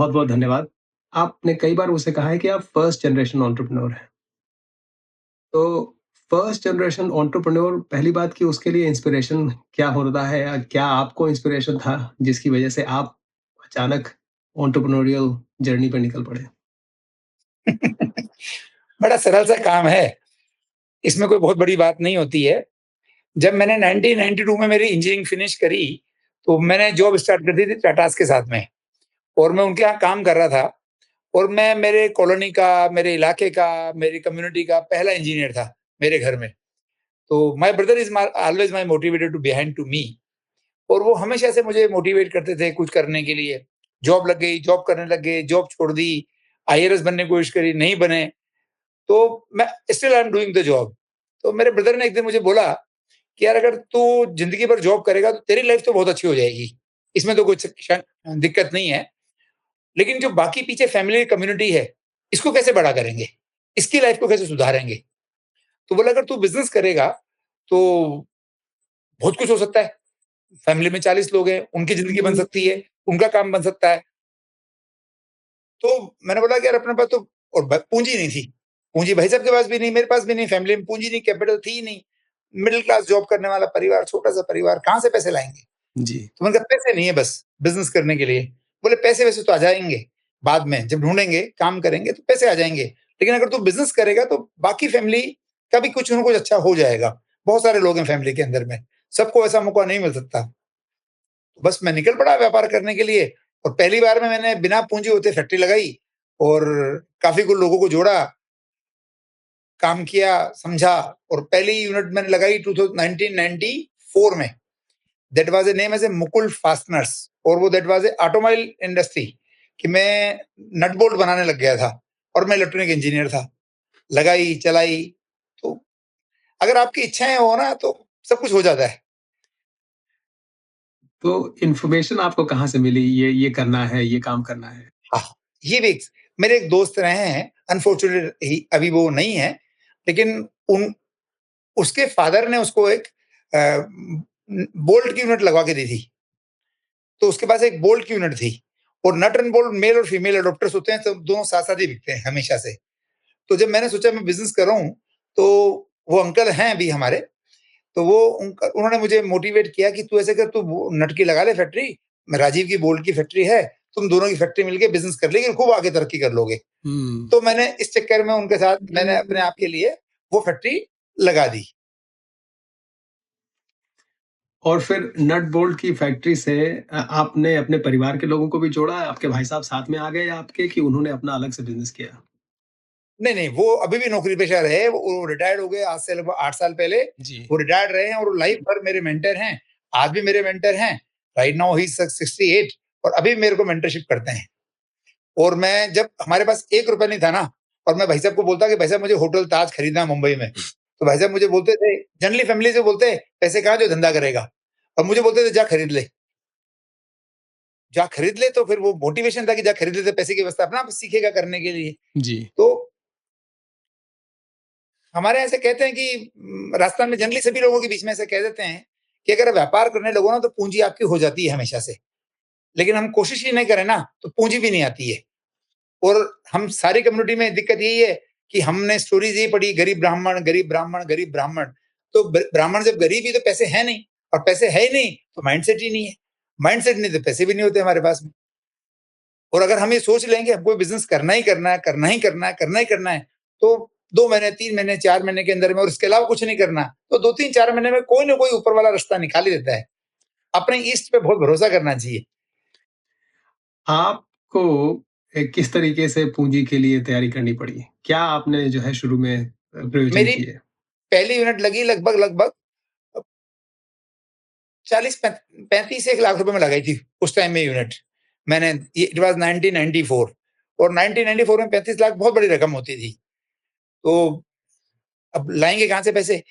बहुत-बहुत धन्यवाद। आपने कई बार मुझसे कहा है कि आप फर्स्ट जनरेशन एंटरप्रेन्योर हैं। तो फर्स्ट जनरेशन एंटरप्रेन्योर पहली बात कि उसके लिए इंस्पिरेशन क्या होता है या क्या आपको इंस्पिरेशन था जिसकी वजह से आप अचानक एंटरप्रेन्योरियल जर्नी पे निकल पड़े? बड़ा सरल सा काम है, इसमें कोई बहुत बड़ी बात नहीं होती है। जब मैंने 1992 में मेरी इंजीनियरिंग फिनिश करी, तो मैंने जॉब स्टार्ट कर दी थी टाटास के साथ में और मैं उनके यहाँ काम कर रहा था और मैं मेरे कॉलोनी का, मेरे इलाके का, मेरी कम्युनिटी का पहला इंजीनियर था मेरे घर में। तो my brother is my always my motivator to behind to me और वो हमेशा से मुझे मोटिवेट करते थे कुछ करने के लिए। जॉब लग गई, जॉब करने लग गए, जॉब छोड़ दी, आईआरएस बनने की कोशिश करी, नहीं बने, तो मैं still I am doing the job. तो मेरे ब्रदर ने एक दिन मुझे बोला कि यार अगर तू ज़िंदगी भर जॉब करेगा तो तेरी लाइफ़ तो बहुत अच्छी हो जाएगी। इसमें तो कुछ दिक्कत नहीं है। लेकिन जो बाकी पीछे फैमिली कम्युनिटी है, इसको कैसे बड़ा करेंगे? इसकी लाइफ़ को कैसे सुधारेंगे? तो बोला अगर तू बिज़नेस करेगा तो बहुत कुछ हो सकता है। फैमिली में 40 लोग हैं, उनकी ज़िंदगी बन सकती है, उनका काम बन सकता है। तो मैंने बोला कि यार अपने पास तो और पूँजी नहीं थी। पूँजी भाई साहब के पास भी नहीं, मेरे पास भी नहीं, फैमिली में पूँजी नहीं, कैपिटल थी ही नहीं। मिडल क्लास जॉब करने वाला परिवार, छोटा-सा परिवार, कहाँ से पैसे लाएँगे? जी। तो मैंने कहा पैसे नहीं है बस बिज़नेस करने के लिए। बोले पैसे-वैसे तो आ जाएँगे बाद में, जब ढूँढेंगे, काम करेंगे तो पैसे आ जाएँगे। लेकिन अगर तू बिज़नेस करेगा तो बाकी फैमिली का भी कुछ ना कुछ अच्छा हो जाएगा। बहुत सारे लोग हैं फैमिली के अंदर में, सबको ऐसा मौका नहीं मिल सकता। बस मैं निकल पड़ा व्यापार करने के लिए और पहली बार में मैंने बिना पूँजी होते फैक्ट्री लगाई और काफ़ी कुछ लोगों को जोड़ा, काम किया, समझा और पहली यूनिट मैंने लगाई 1994 में। That was a name as a Mukul fasteners और वो that was a automobile industry कि मैं नट बोल्ट बनाने लग गया था और मैं इलेक्ट्रॉनिक इंजीनियर था। लगाई, चलाई, तो अगर आपकी इच्छाएँ हो ना तो सब कुछ हो जाता है। तो इन्फॉर्मेशन आपको कहाँ से मिली ये करना है, ये काम करना है? हाँ, ये भी एक मेरे एक दोस्त रहे हैं, अनफॉर्चुनेट ही अभी वो नहीं है, लेकिन उन उसके फादर ने उसको एक बोल्ट की यूनिट लगवा के दी थी। तो उसके पास एक बोल्ट की यूनिट थी और नट एंड बोल्ट मेल और फीमेल एडॉप्टर्स होते हैं, तो दोनों साथ-साथ ही बिकते हैं हमेशा से। तो जब मैंने सोचा मैं बिज़नेस कर रहा हूँ, तो वो अंकल हैं अभी हमारे, तो वो उन्होंने मुझे मोटिवेट किया कि तू ऐसे कर तू वो नट की लगा ले फैक्ट्री, मैं राजीव की बोल्ट की फैक्ट्री है, तुम दोनों की फैक्ट्री मिलके बिज़नेस कर लेंगे, खूब आगे तरक्की कर लोगे। हुँ। तो मैंने इस चक्कर में उनके साथ मैंने अपने आप के लिए वो फैक्ट्री लगा दी। और फिर नट बोल्ट की फैक्ट्री से आपने अपने परिवार के लोगों को भी जोड़ा? आपके भाई साहब साथ में आ गए आपके कि उन्होंने अपना अलग से बिज़नेस किया? नहीं, नहीं, वो अभी भी नौकरी पेशा रहे, वो रिटायर्ड हो गए आज से लगभग 8 साल पहले, जी। वो रिटायर्ड रहे हैं और लाइफ भर मेरे मेंटर हैं, आज भी मेरे मेंटर हैं। राइट नाउ ही इज़ 68 और अभी मेरे को मेंटरशिप करते हैं। और मैं जब हमारे पास ₹1 नहीं था ना और मैं भाई साहब को बोलता कि भाई साहब मुझे होटल ताज खरीदना है मुंबई में, तो भाई साहब मुझे बोलते थे जनरली फैमिली से बोलते हैं, "पैसे कहाँ जो धंधा करेगा?" और मुझे बोलते थे, "जा खरीद ले।" जा खरीद ले तो फिर वो मोटिवेशन था कि जा खरीद ले तो पैसे की व्यवस्था अपना आप सीखेगा करने के लिए। जी। तो हमारे यहाँ ऐसे कहते हैं कि राजस्थान में जनरली सभी लोगों के बीच में ऐसे कह देते हैं कि अगर व्यापार करने लगो ना तो पूँजी आपकी हो जाती है हमेशा से। लेकिन हम कोशिश ही नहीं करें ना तो पूँजी भी नहीं आती है। और हम सारी कम्युनिटी में दिक्कत यही है कि हमने स्टोरीज़ यही पढ़ी गरीब ब्राह्मण, गरीब ब्राह्मण, गरीब ब्राह्मण। तो ब्राह्मण जब गरीब ही तो पैसे हैं नहीं और पैसे है ही नहीं तो माइंडसेट ही नहीं है। माइंडसेट नहीं तो पैसे भी नहीं होते हमारे पास में। और अगर हम ये सोच लेंगे हमको बिज़नेस करना ही करना है, करना ही करना है, करना ही करना है, तो 2 महीने, 3 महीने, 4 महीने के अंदर में और इसके अलावा कुछ नहीं करना, तो 2-3-4 महीने में कोई ना कोई ऊपर वाला रास्ता निकाल ही देता है। अपने ईस्ट पे बहुत भरोसा करना चाहिए। आपको किस तरीके से पूँजी के लिए तैयारी करनी पड़ी? क्या आपने जो है शुरू में प्रयोजन मेरी किए? पहली यूनिट लगी लगभग 40 35 1 लाख रुपए में लगाई थी उस टाइम में यूनिट। मैंने ये इट वाज़ 1994 और 1994 में 35 लाख बहुत बड़ी रकम होती थी। तो अब लाएँगे कहाँ से पैसे?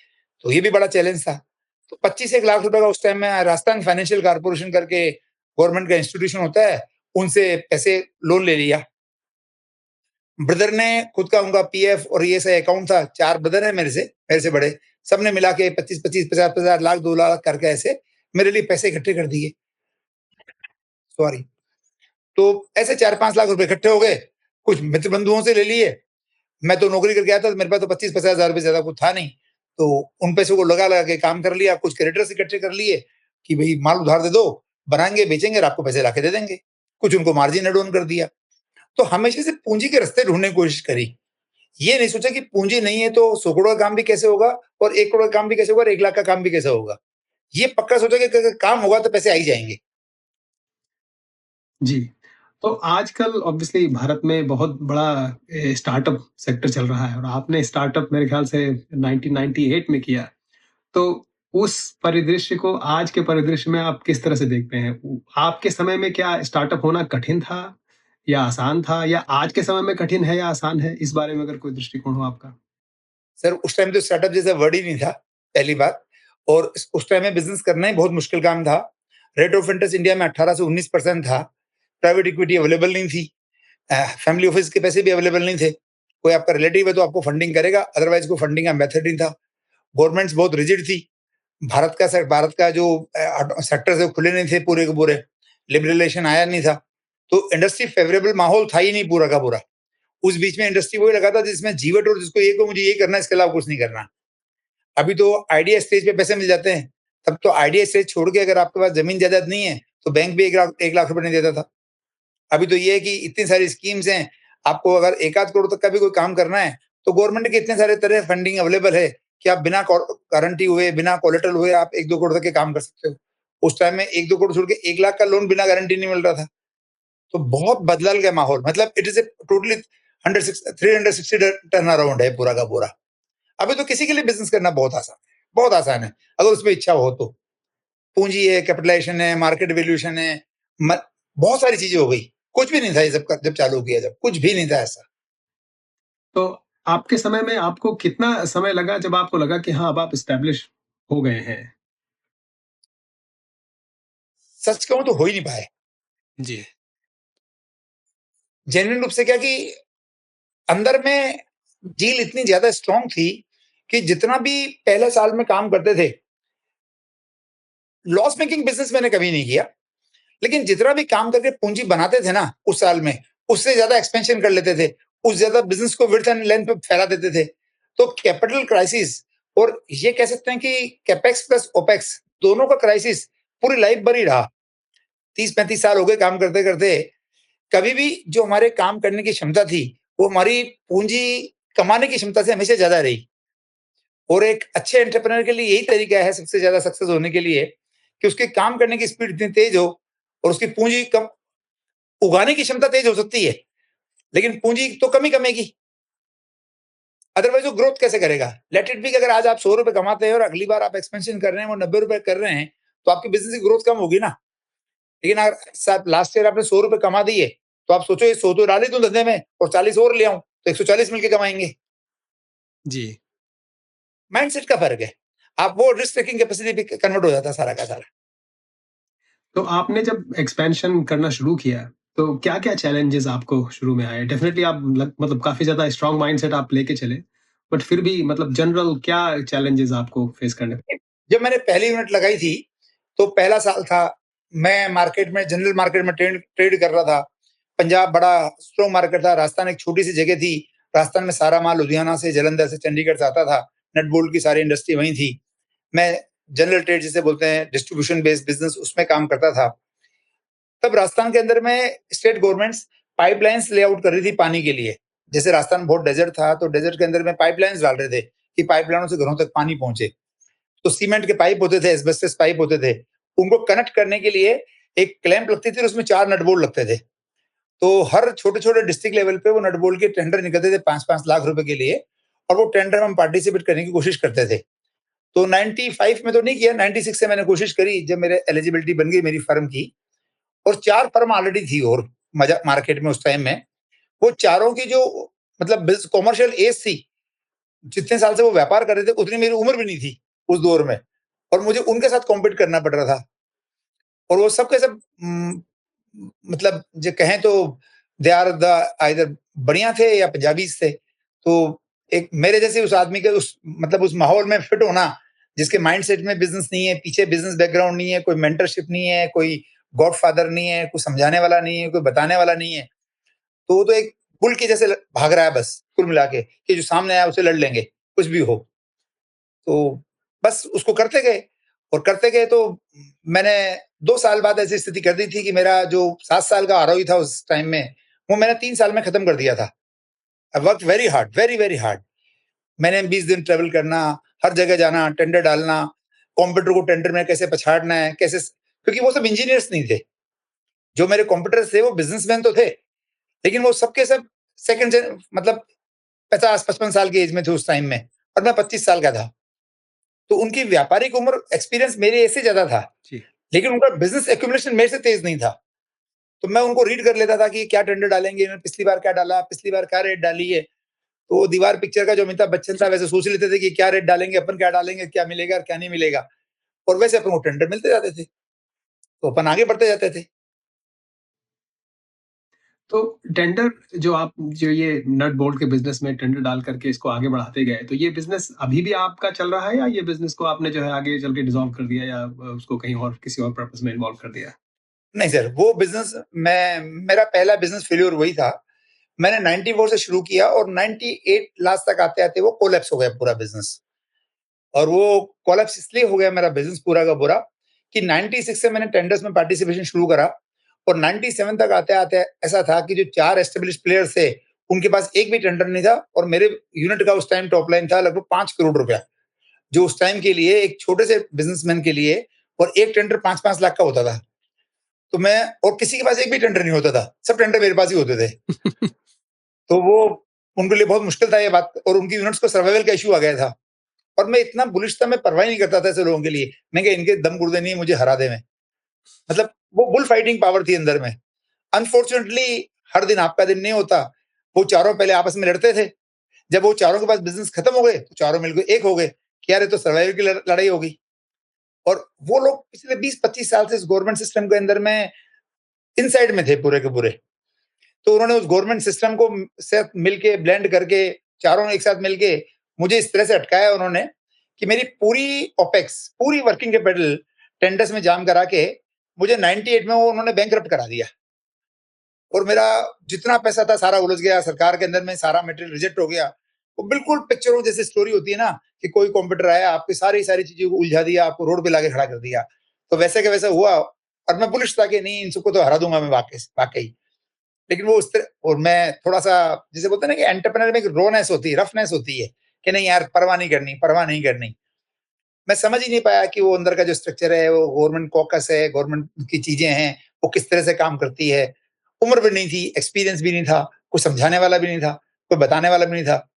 तो ये भी बड़ा चैलेंज था। तो 25 1 लाख रुपए का उस टाइम में राजस्थान फाइनेंशियल कॉर्पोरेशन करके गवर्नमेंट का इंस्टीट्यूशन होता है, उनसे पैसे लोन ले लिया। ब्रदर ने खुद का उनका पीएफ और ये ऐसा अकाउंट था, 4 ब्रदर हैं मेरे से बड़े, सबने मिला के 25-25, 50-50 लाख, 2 लाख करके ऐसे मेरे लिए पैसे इकट्ठे कर दिए। सॉरी। तो ऐसे 4-5 लाख रुपए इकट्ठे हो गए, कुछ मित्र बंधुओं से ले लिए। मैं तो नौकरी करके आया था, तो मेरे पास तो 25-50 हज़ार रुपए ज़्यादा कुछ था नहीं। तो उन पैसों को लगा-लगा के काम कर लिया, कुछ क्रेडिटर्स इकट्ठे कर लिए कि भई माल उधार दे दो, बनाएँगे, बेचेंगे और आपको पैसे लाके दे देंगे। कुछ उनको मार्जिन ऐड ऑन कर दिया। तो हमेशा से पूँजी के रास्ते ढूँढने की कोशिश करी। ये नहीं सोचा कि पूँजी नहीं है तो 100 करोड़ का काम भी कैसे होगा और 1 करोड़ का काम भी कैसे होगा और 1 लाख का काम भी कैसे होगा। ये पक्का सोचा कि अगर काम होगा तो पैसे आ ही जाएँगे। जी। तो आजकल ऑब्वियसली भारत में बहुत बड़ा स्टार्टअप सेक्टर चल रहा है और आपने स्टार्टअप मेरे ख्याल से 1998 में किया। तो उस परिदृश्य को आज के परिदृश्य में आप किस तरह से देखते हैं? आपके समय में क्या स्टार्टअप होना कठिन था या आसान था या आज के समय में कठिन है या आसान है? इस बारे में अगर कोई दृष्टिकोण हो आपका? सर उस टाइम तो स्टार्टअप जैसा वर्ड ही नहीं था, पहली बात और उस टाइम में बिज़नेस करना ही बहुत मुश्किल काम था। रेट ऑफ इंटरेस्ट इंडिया में 18 से 19% था। प्राइवेट इक्विटी अवेलेबल नहीं थी। फैमिली ऑफिस के पैसे भी अवेलेबल नहीं थे। कोई आपका रिलेटिव है तो आपको फंडिंग करेगा, अदरवाइज़ कोई फंडिंग का मेथड नहीं था। गवर्नमेंट्स बहुत रिजिड थी। भारत का जो सेक्टर्स है वो खुले नहीं थे पूरे के पूरे। लिबरलाइजेशन आया नहीं था। तो इंडस्ट्री फेवरेबल माहौल था ही नहीं पूरा का पूरा। उस बीच में इंडस्ट्री वही लगा था जिसमें जीवट और जिसको ये को मुझे ये करना है इसके अलावा कुछ नहीं करना। अभी तो आइडिया स्टेज पे पैसे मिल जाते हैं। तब तो आइडिया स्टेज छोड़ के अगर आपके पास ज़मीन जायदाद नहीं है, तो बैंक भी 1 लाख रुपए नहीं देता था। अभी तो ये है कि इतनी सारी स्कीम्स हैं, आपको अगर 1 आध करोड़ तक का भी कोई काम करना है, तो गवर्नमेंट के इतने सारे तरह फंडिंग अवेलेबल है कि आप बिना गारंटी हुए, बिना कोलेटरल हुए आप 1-2 करोड़ तक के काम कर सकते हो। उस टाइम में 1-2 करोड़ छोड़ के 1 लाख का लोन बिना गारंटी नहीं मिल रहा था। तो बहुत बदल गया माहौल मतलब it is a totally 360 turn around है पूरा का पूरा। अभी तो किसी के लिए बिज़नेस करना बहुत आसान है, अगर उसमें इच्छा हो तो। पूँजी है, कैपिटलाइज़ेशन है, मार्केट वैल्यूएशन है, म बहुत सारी चीज़ें हो गई। कुछ भी नहीं था ये सब जब चालू किया जब, कुछ भी नहीं था ऐसा। तो आपके समय में आपको कितना समय लगा जब आपको लगा कि हाँ, अब आप एस्टेब्लिश हो गए हैं? सच कहूँ तो हो ही नहीं पाए। जी। जेन्युइन रूप से क्या कि अंदर में ज़ील इतनी ज़्यादा स्ट्रॉन्ग थी कि जितना भी पहले साल में काम करते थे, लॉस मेकिंग बिज़नेस मैंने कभी नहीं किया। लेकिन जितना भी काम करके पूँजी बनाते थे ना उस साल में, उससे ज़्यादा एक्सपेंशन कर लेते थे। उससे ज़्यादा बिज़नेस को विड्थ एंड लेंथ पे फैला देते थे। तो कैपिटल क्राइसिस और ये कह सकते हैं कि कैपेक्स प्लस ओपेक्स दोनों का क्राइसिस पूरी लाइफ भर ही रहा। 30-35 साल हो गए काम करते-करते। कभी भी जो हमारे काम करने की क्षमता थी, वो हमारी पूँजी कमाने की क्षमता से हमेशा ज़्यादा रही। और एक अच्छे एंटरप्रेन्योर के लिए यही तरीका है सबसे ज़्यादा सक्सेस होने के लिए कि उसके काम करने की स्पीड इतनी तेज़ हो और उसकी पूँजी कम उगाने की क्षमता तेज हो सकती है, लेकिन पूँजी तो कम ही कमेगी। अदरवाइज़ वो ग्रोथ कैसे करेगा? लेट इट बी कि अगर आज आप ₹100 कमाते हैं और अगली बार आप एक्सपेंशन कर रहे हैं, वो ₹90 कर रहे हैं, तो आपकी बिज़नेस की ग्रोथ कम होगी ना। लेकिन अगर साब लास्ट ईयर आपने ₹100 कमा दिए, तो आप सोचो ये 100 तो डाल ही दूँ धंधे में और 40 और ले आऊँ, तो 140 मिलके कमाएँगे। जी। माइंडसेट का फ़र्क है। आप वो रिस्क टेकिंग कैपेसिटी पे कन्वर्ट हो जाता है सारा का सारा। तो आपने जब एक्सपेंशन करना शुरू किया, तो क्या-क्या चैलेंजेज़ आपको शुरू में आए? डेफ़िनिटली आप मतलब काफ़ी ज़्यादा स्ट्रॉन्ग माइंडसेट आप लेके चले, बट फिर भी मतलब जनरल क्या चैलेंजेज़ आपको फेस करने जब मैंने पहली यूनिट लगाई थी, तो पहला साल था, मैं मार्केट में जनरल मार्केट में ट्रेड ट्रेड कर रहा था। पंजाब बड़ा स्ट्रॉन्ग मार्केट था, राजस्थान एक छोटी-सी जगह थी। राजस्थान में सारा माल लुधियाना से, जालंधर से, चंडीगढ़ से आता था। नट बोल्ट की सारी इंडस्ट्री वहीं थी। मैं जनरल ट्रेड जिसे बोलते हैं डिस्ट्रीब्यूशन बेस्ड बिज़नेस उसमें काम करता था। तब राजस्थान के अंदर में स्टेट गवर्नमेंट्स पाइपलाइन्स लेआउट कर रही थी पानी के लिए। जैसे राजस्थान बहुत डेज़र्ट था, तो डेज़र्ट के अंदर में पाइपलाइन्स डाल रहे थे कि पाइपलाइनों से घरों तक पानी पहुँचे। तो सीमेंट के पाइप होते थे, एस्बेस्टस पाइप होते थे। उनको कनेक्ट करने के लिए एक क्लैंप लगती थी और उसमें 4 नट बोल्ट लगते थे। तो हर छोटे-छोटे डिस्ट्रिक्ट लेवल पे वो नट बोल्ट के टेंडर निकलते थे 5-5 लाख रुपए के लिए और वो टेंडर में हम पार्टिसिपेट करने की कोशिश करते थे। तो 95 में तो नहीं किया, 96 से मैंने कोशिश करी जब मेरे एलिजिबिलिटी बन गई मेरी फर्म की और 4 फर्म ऑलरेडी थी और मजा मार्केट में उस टाइम में। वो चारों की जो मतलब कमर्शियल एज थी, जितने साल से वो व्यापार कर रहे थे, उतनी मेरी उम्र भी नहीं थी उस दौर में और मुझे उनके साथ कॉम्पीट करना पड़ रहा था। और वो सब के सब मतलब जो कहें तो दे आर द आइदर बढ़िया थे या पंजाबीज़ थे। तो एक मेरे जैसे उस आदमी के उस मतलब उस माहौल में फिट होना, जिसके माइंडसेट में बिज़नेस नहीं है, पीछे बिज़नेस बैकग्राउंड नहीं है, कोई मेंटरशिप नहीं है, कोई गॉडफ़ादर नहीं है, कोई समझाने वाला नहीं है, कोई बताने वाला नहीं है। तो वो तो एक बुल के जैसे भाग रहा है बस कुल मिला के कि जो सामने आया उससे लड़ लेंगे, कुछ भी हो। तो बस उसको करते गए और करते गए तो मैंने 2 साल बाद ऐसी स्थिति कर दी थी कि मेरा जो 7 साल का आरओई था उस टाइम में, वो मैंने 3 साल में खत्म कर दिया था। I worked very hard, very, very hard. मैंने 20 दिन ट्रैवल करना, हर जगह जाना, टेंडर डालना, कॉम्पिटिटर को टेंडर में कैसे पछाड़ना है, कैसे क्योंकि वो सब इंजीनियर्स नहीं थे। जो मेरे कॉम्पिटिटर्स थे वो बिज़नेसमैन तो थे, लेकिन वो सब के सब सेकंड जेन मतलब 50-55 साल की एज में थे उस टाइम में और मैं 25 साल का था। तो उनकी व्यापारिक उम्र एक्सपीरियंस मेरे से ज़्यादा था, जी। लेकिन उनका बिज़नेस एक्यूमुलेशन मेरे से तेज़ नहीं था। तो मैं उनको रीड कर लेता था कि क्या टेंडर डालेंगे, इन्होंने पिछली बार क्या डाला, पिछली बार क्या रेट डाली है। तो वो दीवार पिक्चर का जो अमिताभ बच्चन था वैसे सोच लेते थे कि क्या रेट डालेंगे, अपन क्या डालेंगे, क्या मिलेगा और क्या नहीं मिलेगा और वैसे अपन को टेंडर मिलते जाते थे, तो अपन आगे बढ़ते जाते थे। तो टेंडर जो ये नट बोल्ट के बिज़नेस में टेंडर डाल करके इसको आगे बढ़ाते गए, तो ये बिज़नेस अभी भी आपका चल रहा है या ये बिज़नेस को आपने जो है आगे चल के डिसॉल्व कर दिया या उसको कहीं और किसी और पर्पज़ में इन्वॉल्व कर दिया? नहीं सर, वो बिज़नेस मैं मेरा पहला बिज़नेस फेल्योर वही था। मैंने 94 से शुरू किया और 98 लास्ट तक आते-आते वो कोलैप्स हो गया पूरा बिज़नेस। और वो कोलैप्स इसलिए हो गया मेरा बिज़नेस पूरा का पूरा कि 96 से मैंने टेंडर्स में पार्टिसिपेशन शुरू करा और 97 तक आते-आते ऐसा था कि जो 4 एस्टेब्लिश्ड प्लेयर्स थे, उनके पास एक भी टेंडर नहीं था और मेरे यूनिट का उस टाइम टॉप लाइन था लगभग 5 करोड़ रुपया, जो उस टाइम के लिए एक छोटे से बिज़नेसमैन के लिए और एक टेंडर 5-5 लाख का होता था। तो मैं और किसी के पास एक भी टेंडर नहीं होता था, सब टेंडर मेरे पास ही होते थे। तो वो उनके लिए बहुत मुश्किल था ये बात और उनकी यूनिट्स को सर्वाइवल का इश्यू आ गया था। और मैं इतना बुलिश था, मैं परवाह ही नहीं करता था ऐसे लोगों के लिए। मैं कहा इनके दम गुर्दे नहीं है, मुझे हरा दें मैं। मतलब वो बुल फाइटिंग पावर थी अंदर में। अनफॉर्चुनेटली हर दिन आपका दिन नहीं होता। वो चारों पहले आपस में लड़ते थे। जब वो चारों के पास बिज़नेस खत्म हो गए, तो चारों मिलके एक हो गए कि यार ये तो सर्वाइवल की लड़ाई हो गई। और वो लोग पिछले 20-25 साल से इस गवर्नमेंट सिस्टम के अंदर में इनसाइड में थे पूरे के पूरे। तो उन्होंने उस गवर्नमेंट सिस्टम को से मिलके ब्लेंड करके चारों ने एक साथ मिलके मुझे इस तरह से अटकाया उन्होंने कि मेरी पूरी ओपेक्स, पूरी वर्किंग कैपिटल टेंडर्स में जाम करा के मुझे 98 में वो उन्होंने बैंकरप्ट करा दिया और मेरा जितना पैसा था सारा उलझ गया, सरकार के अंदर में सारा मटेरियल रिजेक्ट हो गया। वो बिल्कुल पिक्चरों जैसी स्टोरी होती है ना कि कोई कॉम्पिटिटर आया, आपकी सारी चीज़ों को उलझा दिया, आपको रोड पे लाके खड़ा कर दिया। तो वैसे का वैसा हुआ और मैं बुलिश था कि नहीं इन सबको तो हरा दूँगा मैं वाक़ई। लेकिन वो उस तरह और मैं थोड़ा-सा जिसे बोलते हैं ना कि एंटरप्रेन्योर में एक रॉनेस होती है, रफनेस होती है, कि नहीं यार परवाह नहीं करनी, परवाह नहीं करनी। मैं समझ ही नहीं पाया कि वो अंदर का जो स्ट्रक्चर है, वो गवर्नमेंट कॉकस है, गवर्नमेंट की चीज़ें हैं, वो किस तरह से काम करती है। उम्र भी नहीं थी, एक्सपीरियंस भी नहीं था, कोई समझाने वाला भी नहीं था, कोई बताने वाला भी नहीं था।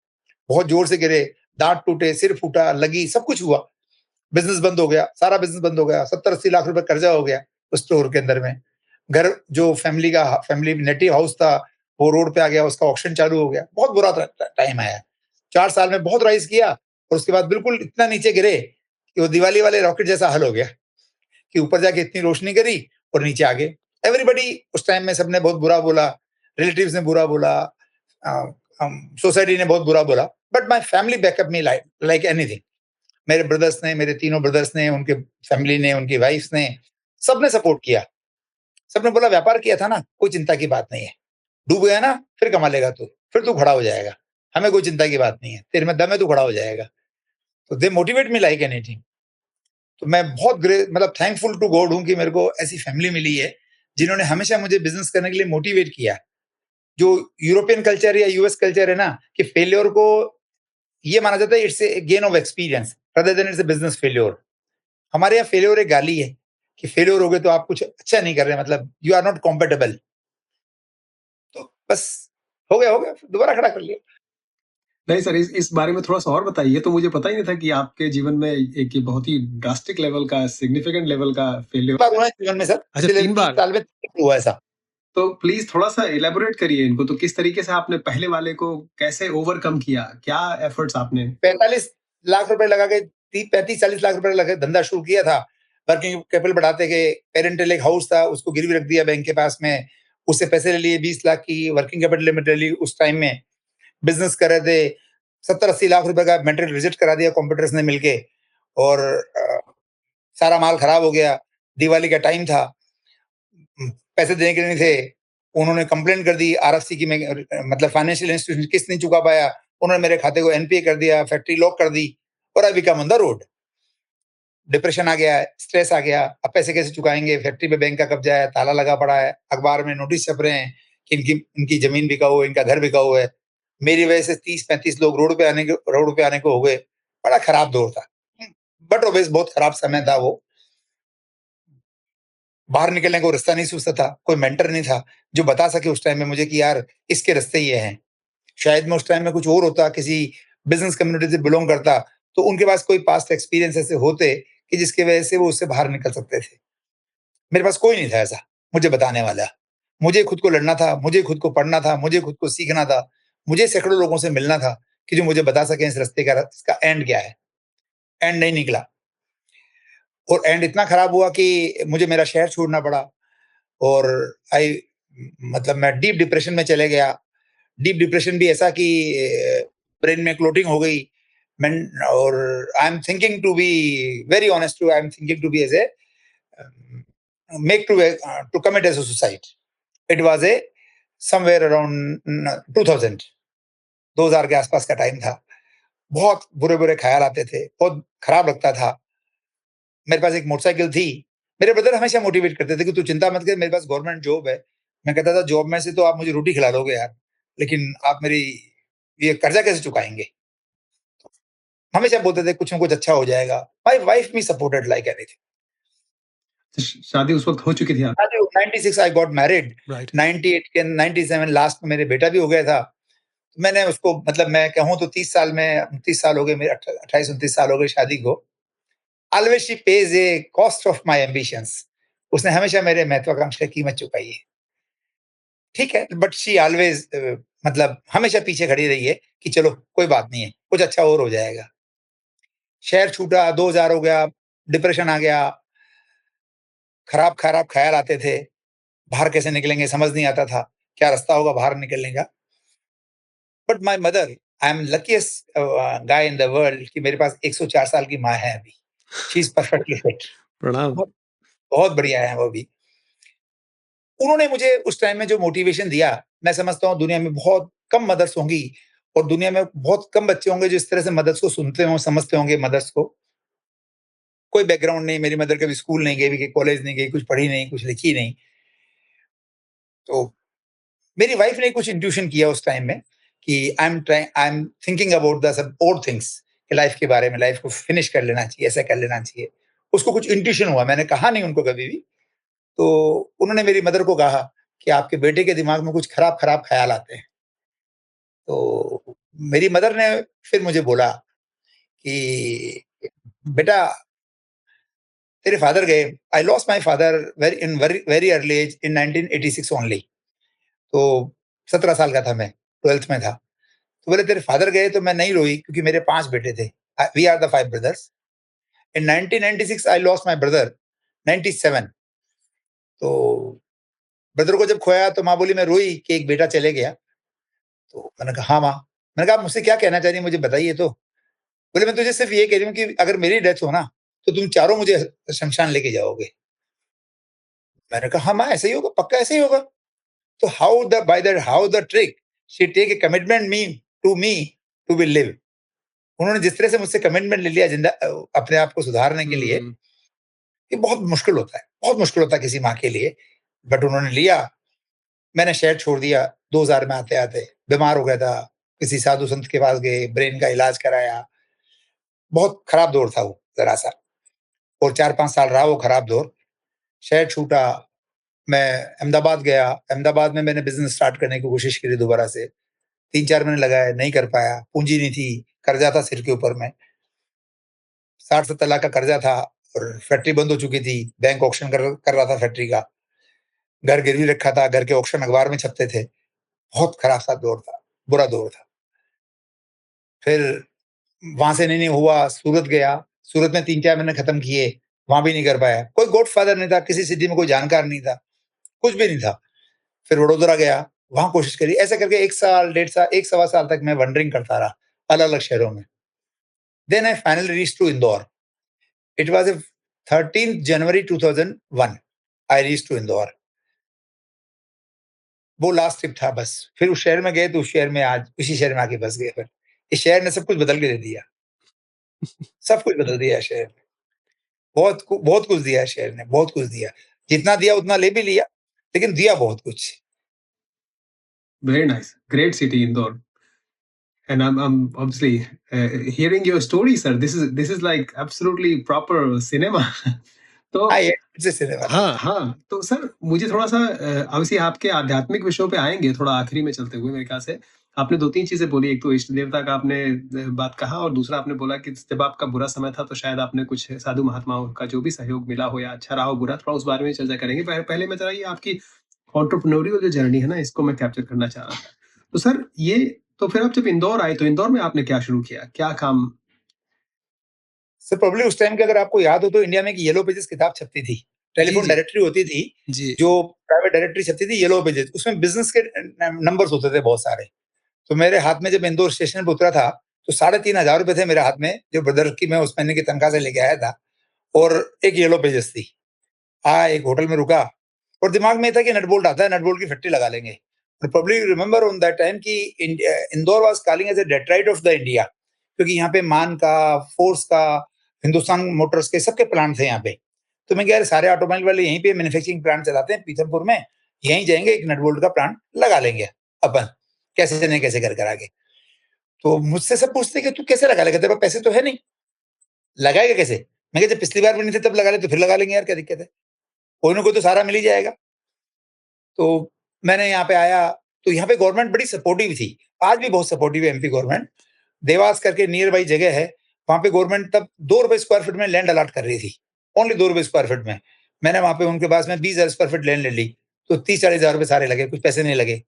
बहुत ज़ोर से गिरे, दाँत टूटे, सिर फूटा, लगी, सब कुछ हुआ। बिज़नेस बंद हो गया, सारा बिज़नेस बंद हो गया, 70-80 लाख रुपए कर्जा हो गया उस स्टोर के अंदर में। घर जो फैमिली नेटिव हाउस था, वो रोड पे आ गया, उसका ऑक्शन चालू हो गया। बहुत बुरा टाइम आया। 4 साल में बहुत राइज़ किया और उसके बाद बिल्कुल इतना नीचे गिरे कि वो दिवाली वाले रॉकेट जैसा हाल हो गया कि ऊपर जाके इतनी रोशनी करी और नीचे आ गए। एवरीबॉडी उस टाइम में सबने बहुत बुरा बोला, रिलेटिव्स ने बुरा बोला, अ, सोसाइटी ने बहुत बुरा बोला, but my family backup me like like anything. मेरे ब्रदर्स ने, मेरे तीनों ब्रदर्स ने, उनके फैमिली ने, उनकी वाइफ्स ने, सबने सपोर्ट किया। सबने बोला व्यापार किया था ना, कोई चिंता की बात नहीं है। डूब गया ना, फिर कमा लेगा तू, फिर तू खड़ा हो जाएगा। हमें कोई चिंता की बात नहीं है, तेरे में दम है तू खड़ा हो जाएगा। तो दे मोटिवेट मी लाइक एनीथिंग। तो मैं बहुत मतलब थैंकफुल टू गॉड हूँ कि मेरे को ऐसी फैमिली मिली है, जिन्होंने हमेशा मुझे बिज़नेस करने के लिए मोटिवेट किया। जो यूरोपियन कल्चर या यूएस कल्चर है ना कि फेल्योर को ये माना जाता है it's a gain of experience rather than it's a business failure. हमारे यहाँ फेल्योर एक गाली है कि फेल्योर हो गए तो आप कुछ अच्छा नहीं कर रहे मतलब यू आर नॉट कॉम्पेटेबल। तो बस हो गया फिर दोबारा खड़ा कर लिया। नहीं सर, इस बारे में थोड़ा-सा और बताइए, ये तो मुझे पता ही नहीं था कि आपके जीवन में एक ये बहुत ही ड्रास्टिक लेवल का, सिग्निफिकेंट लेवल का फेल्योर बार हुआ है जीवन में सर, अच्छा पिछले 3 3 बार। साल में हुआ ऐसा। तो प्लीज़ थोड़ा-सा इलैबोरेट करिए इनको, तो किस तरीके से आपने पहले वाले को कैसे ओवरकम किया? क्या एफर्ट्स आपने 45 लाख रुपए लगा के 35-40 लाख रुपए लगा के धंधा शुरू किया था। वर्किंग कैपिटल बढ़ाते गए, पेरेंटल एक हाउस था, उसको गिरवी रख दिया बैंक के पास में। उससे पैसे ले लिए 20 लाख की वर्किंग कैपिटल लिमिट ले ली उस टाइम में। बिज़नेस कर रहे थे, 70-80 लाख रुपए का मटेरियल रिजेक्ट करा दिया कॉम्पिटिटर्स ने मिलके और सारा माल खराब हो गया। दिवाली का टाइम था। पैसे देने के लिए नहीं थे। उन्होंने कंप्लेंट कर दी आरएफसी की, मैं मतलब फाइनेंशियल इंस्टीट्यूशन किस्त नहीं चुका पाया। उन्होंने मेरे खाते को एनपीए कर दिया, फैक्ट्री लॉक कर दी और I become on the road. Depression आ गया है, स्ट्रेस आ गया, अब पैसे कैसे चुकाएँगे? फैक्ट्री पे बैंक का कब्जा है, ताला लगा पड़ा है, अखबार में नोटिस छप रहे हैं कि इनकी ज़मीन बिकाऊ है, इनका घर बिकाऊ है। मेरी वजह से 30-35 लोग रोड पे आने को हो गए। बड़ा खराब दौर था। बट ऑब्वियस बहुत खराब समय था वो। बाहर निकलने को रास्ता नहीं सूझता था, कोई मेंटर नहीं था, जो बता सके उस टाइम में मुझे कि यार इसके रास्ते ये हैं। शायद मैं उस टाइम में कुछ और होता, किसी बिज़नेस कम्युनिटी से बिलॉन्ग करता, तो उनके पास कोई पास्ट एक्सपीरियंस ऐसे होते कि जिसकी वजह से वो उससे बाहर निकल सकते थे। मेरे पास कोई नहीं था ऐसा, मुझे बताने वाला। मुझे खुद को लड़ना था, मुझे खुद को पढ़ना था, मुझे खुद को सीखना था। मुझे सैकड़ों लोगों से मिलना था कि जो मुझे बता सकें इस रास्ते का इसका एंड क्या है। एंड नहीं निकला और एंड इतना खराब हुआ कि मुझे मेरा शहर छोड़ना पड़ा और आई मतलब मैं डीप डिप्रेशन में चले गया। डीप डिप्रेशन भी ऐसा कि ब्रेन में क्लोटिंग हो गई। मैं और I am thinking to be very honest to I am thinking to be as a make to commit as a suicide. It was a somewhere around 2000 2000 के आसपास का टाइम था। बहुत बुरे-बुरे ख़्याल आते थे, बहुत खराब लगता था। मेरे पास एक मोटरसाइकिल थी। मेरे ब्रदर हमेशा मोटिवेट करते थे कि तू चिंता मत कर, मेरे पास गवर्नमेंट जॉब है। मैं कहता था जॉब में से तो आप मुझे रोटी खिला दोगे यार, लेकिन आप मेरी ये कर्जा कैसे चुकाएँगे? हमेशा बोलते थे कुछ ना कुछ अच्छा हो जाएगा। My wife me supported like anything. शादी उस वक़्त हो चुकी थी आप 96 आई गॉट मैरिड। राइट। 98 के 97 लास्ट में मेरे बेटा भी हो गया था। मैंने उसको मतलब मैं कहूँ तो 30 साल में 29 साल हो गए मेरे 28-29 साल हो गए शादी को। Always she pays a cost of my ambitions. उसने हमेशा मेरे महत्वाकांक्षा की कीमत चुकाई है। ठीक है, बट शी ऑलवेज़ मतलब हमेशा पीछे खड़ी रही है कि चलो कोई बात नहीं है, कुछ अच्छा और हो जाएगा। शहर छूटा, 2000 हो गया, डिप्रेशन आ गया, खराब-खराब ख़्याल आते थे, बाहर कैसे निकलेंगे समझ नहीं आता था, क्या रास्ता होगा बाहर निकलने का। But my mother I am luckiest guy in the world कि मेरे पास 104 साल की माँ है अभी। She is perfectly fit. प्रणाम। बहुत बहुत बढ़िया है वो भी। उन्होंने मुझे उस टाइम में जो मोटिवेशन दिया, मैं समझता हूँ दुनिया में बहुत कम मदर्स होंगी और दुनिया में बहुत कम बच्चे होंगे जो इस तरह से मदर्स को सुनते हों, समझते होंगे मदर्स को। कोई बैकग्राउंड नहीं, मेरी मदर कभी स्कूल नहीं गई, कॉलेज नहीं गई, कुछ पढ़ी नहीं, कुछ लिखी नहीं। तो मेरी वाइफ ने कुछ इंट्यूशन किया उस टाइम में कि आई am thinking about the sub और थिंग्स कि लाइफ के बारे में, लाइफ को फिनिश कर लेना चाहिए, ऐसा कर लेना चाहिए। उसको कुछ इंट्यूशन हुआ, मैंने कहा नहीं उनको कभी भी। तो उन्होंने मेरी मदर को कहा कि आपके बेटे के दिमाग में कुछ खराब-खराब ख़्याल आते हैं। तो मेरी मदर ने फिर मुझे बोला कि बेटा तेरे फादर गए। I lost my father very very early age in 1986 only. तो 17 साल का था मैं, 12th में था। तो बोले तेरे फादर गए तो मैं नहीं रोई क्योंकि मेरे 5 बेटे थे। We are the 5 brothers. In 1996 I lost my brother 97। तो ब्रदर को जब खोया तो माँ बोली मैं रोई कि एक बेटा चले गया। तो मैंने कहा हाँ माँ। मैंने कहा आप मुझसे क्या कहना चाह रही हैं मुझे बताइए तो। बोले मैं तुझे सिर्फ ये कह रही हूँ कि अगर मेरी डेथ हो ना तो तुम चारों मुझे शमशान लेके जाओगे। मैंने कहा हाँ माँ ऐसे ही होगा, पक्का ऐसे ही होगा। तो how the trick she take a commitment me to be live. उन्होंने जिस तरह से मुझसे कमिटमेंट ले लिया अपने आप को सुधारने के लिए, हुँ। ये बहुत मुश्किल होता है, बहुत मुश्किल होता है किसी माँ के लिए। बट उन्होंने लिया। मैंने शहर छोड़ दिया 2000 में आते-आते, बीमार हो गया था, किसी साधु संत के पास गए, ब्रेन का इलाज कराया। बहुत खराब दौर था वो ज़रा-सा और 4-5 साल रहा वो खराब दौर। शहर छूटा, मैं अहमदाबाद गया, अहमदाबाद में मैंने बिज़नेस स्टार्ट करने की कोशिश करी दोबारा से। 3-4 महीने लगाए, नहीं कर पाया, पूँजी नहीं थी, कर्जा था सिर के ऊपर में। 60-70 लाख का कर्जा था और फैक्ट्री बंद हो चुकी थी, बैंक ऑक्शन कर रहा था फैक्ट्री का। घर गिरवी रखा था, घर के ऑक्शन अखबार में छपते थे। बहुत खराब सा दौर था, बुरा दौर था। फिर वहाँ से नहीं हुआ, सूरत गया, सूरत में 3-4 महीने खत्म किए, वहाँ भी नहीं कर पाया। कोई गॉडफ़ादर नहीं था, किसी सिटी में कोई जानकार नहीं था, कुछ भी नहीं था। फिर वडोदरा गया, वहाँ कोशिश करी, ऐसे करके 1 साल, डेढ़ साल, 1 सवा साल तक मैं वंडरिंग करता रहा, अलग-अलग शहरों में। Then I finally reached to Indore. It was 13th January 2001 I reached to Indore. वो लास्ट ट्रिप था बस। फिर उस शहर में गए तो उस शहर में आज उसी शहर में आके बस गए फिर। इस शहर ने सब कुछ बदल के दे दिया। सब कुछ बदल दिया है शहर ने। बहुत कुछ दिया है शहर ने, बहुत कुछ दिया। जितना दिया उतना ले भी लिया, लेकिन दिया बहुत कुछ। Very nice, great city Indore. And I'm obviously hearing your story, sir. This is like absolutely proper cinema. तो हाँ, ये से सिनेमा था। हाँ हाँ, तो सर मुझे थोड़ा सा obviously आपके आध्यात्मिक विषयों पे आएंगे थोड़ा आखिरी में चलते हुए मेरे ख्याल से। आपने दो तीन चीजें बोली, एक तो इष्ट देवता का आपने बात कहा, और दूसरा आपने बोला कि जब आपका बुरा समय था तो शायद आपने कुछ साधु महात्माओं का जो भी सहयोग मिला हो, या अच्छा रहा हो बुरा, थोड़ा उस बारे में चर्चा करेंगे। पहले मैं जरा ये आपकी एंटरप्रेन्योरियल जो जर्नी है ना, इसको मैं कैप्चर करना चाह रहा था। तो सर ये, तो फिर आप जब इंदौर आए तो इंदौर में आपने क्या शुरू किया, क्या काम? सर प्रोबब्ली उस टाइम के अगर आपको याद हो तो इंडिया में एक येलो पेजेस किताब छपती थी। जी टेलीफ़ोन जी डायरेक्टरी होती थी, जी। जो प्राइवेट डायरेक्टरी छपती थी येलो पेजेस, उसमें बिज़नेस के नंबर्स होते थे बहुत सारे। तो मेरे हाथ में जब इंदौर स्टेशन पे उतरा था, तो ₹3,500 थे मेरे हाथ में, जो ब्रदर की मैं उस महीने की तनख्वाह से लेके आया था, और एक येलो पेजेस थी। एक होटल में रुका और दिमाग में ये था कि नट बोल्ट आता है, नट बोल्ट की फैक्ट्री लगा लेंगे। Probably remember on that time कि Indore was calling as a Detroit of the India, क्योंकि यहाँ पे मान का, फोर्स का, हिंदुस्तान मोटर्स के सबके प्लांट थे यहाँ पे। तो मैं कहा यार सारे ऑटोमोबाइल वाले यहीं पे मैन्युफैक्चरिंग प्लांट चलाते हैं पीथमपुर में, यहीं जाएँगे एक नट बोल्ट का प्लांट लगा लेंगे अपन, कैसे न कैसे कर कर के। तो मुझसे सब पूछते कि तू कैसे लगा लेगा? तेरे पास पैसे तो है नहीं, लगाएगा कैसे? मैं कहा जब पिछली बार भी नहीं थे तब लगा ले तो फिर लगा लेंगे यार, क्या दिक्कत है? कोई ना कोई तो सहारा मिल ही जाएगा। तो मैंने यहाँ पे आया, तो यहाँ पे गवर्नमेंट बड़ी सपोर्टिव थी। आज भी बहुत सपोर्टिव है एमपी गवर्नमेंट। देवास करके नियर बाय जगह है, वहाँ पे गवर्नमेंट तब ₹2 स्क्वायर फीट में लैंड अलॉट कर रही थी। ओनली ₹2 स्क्वायर फीट में। मैंने वहाँ पे उनके पास में 20,000 स्क्वायर फीट लैंड ले ली। तो 30-40,000 सारे लगे, कुछ पैसे नहीं लगे।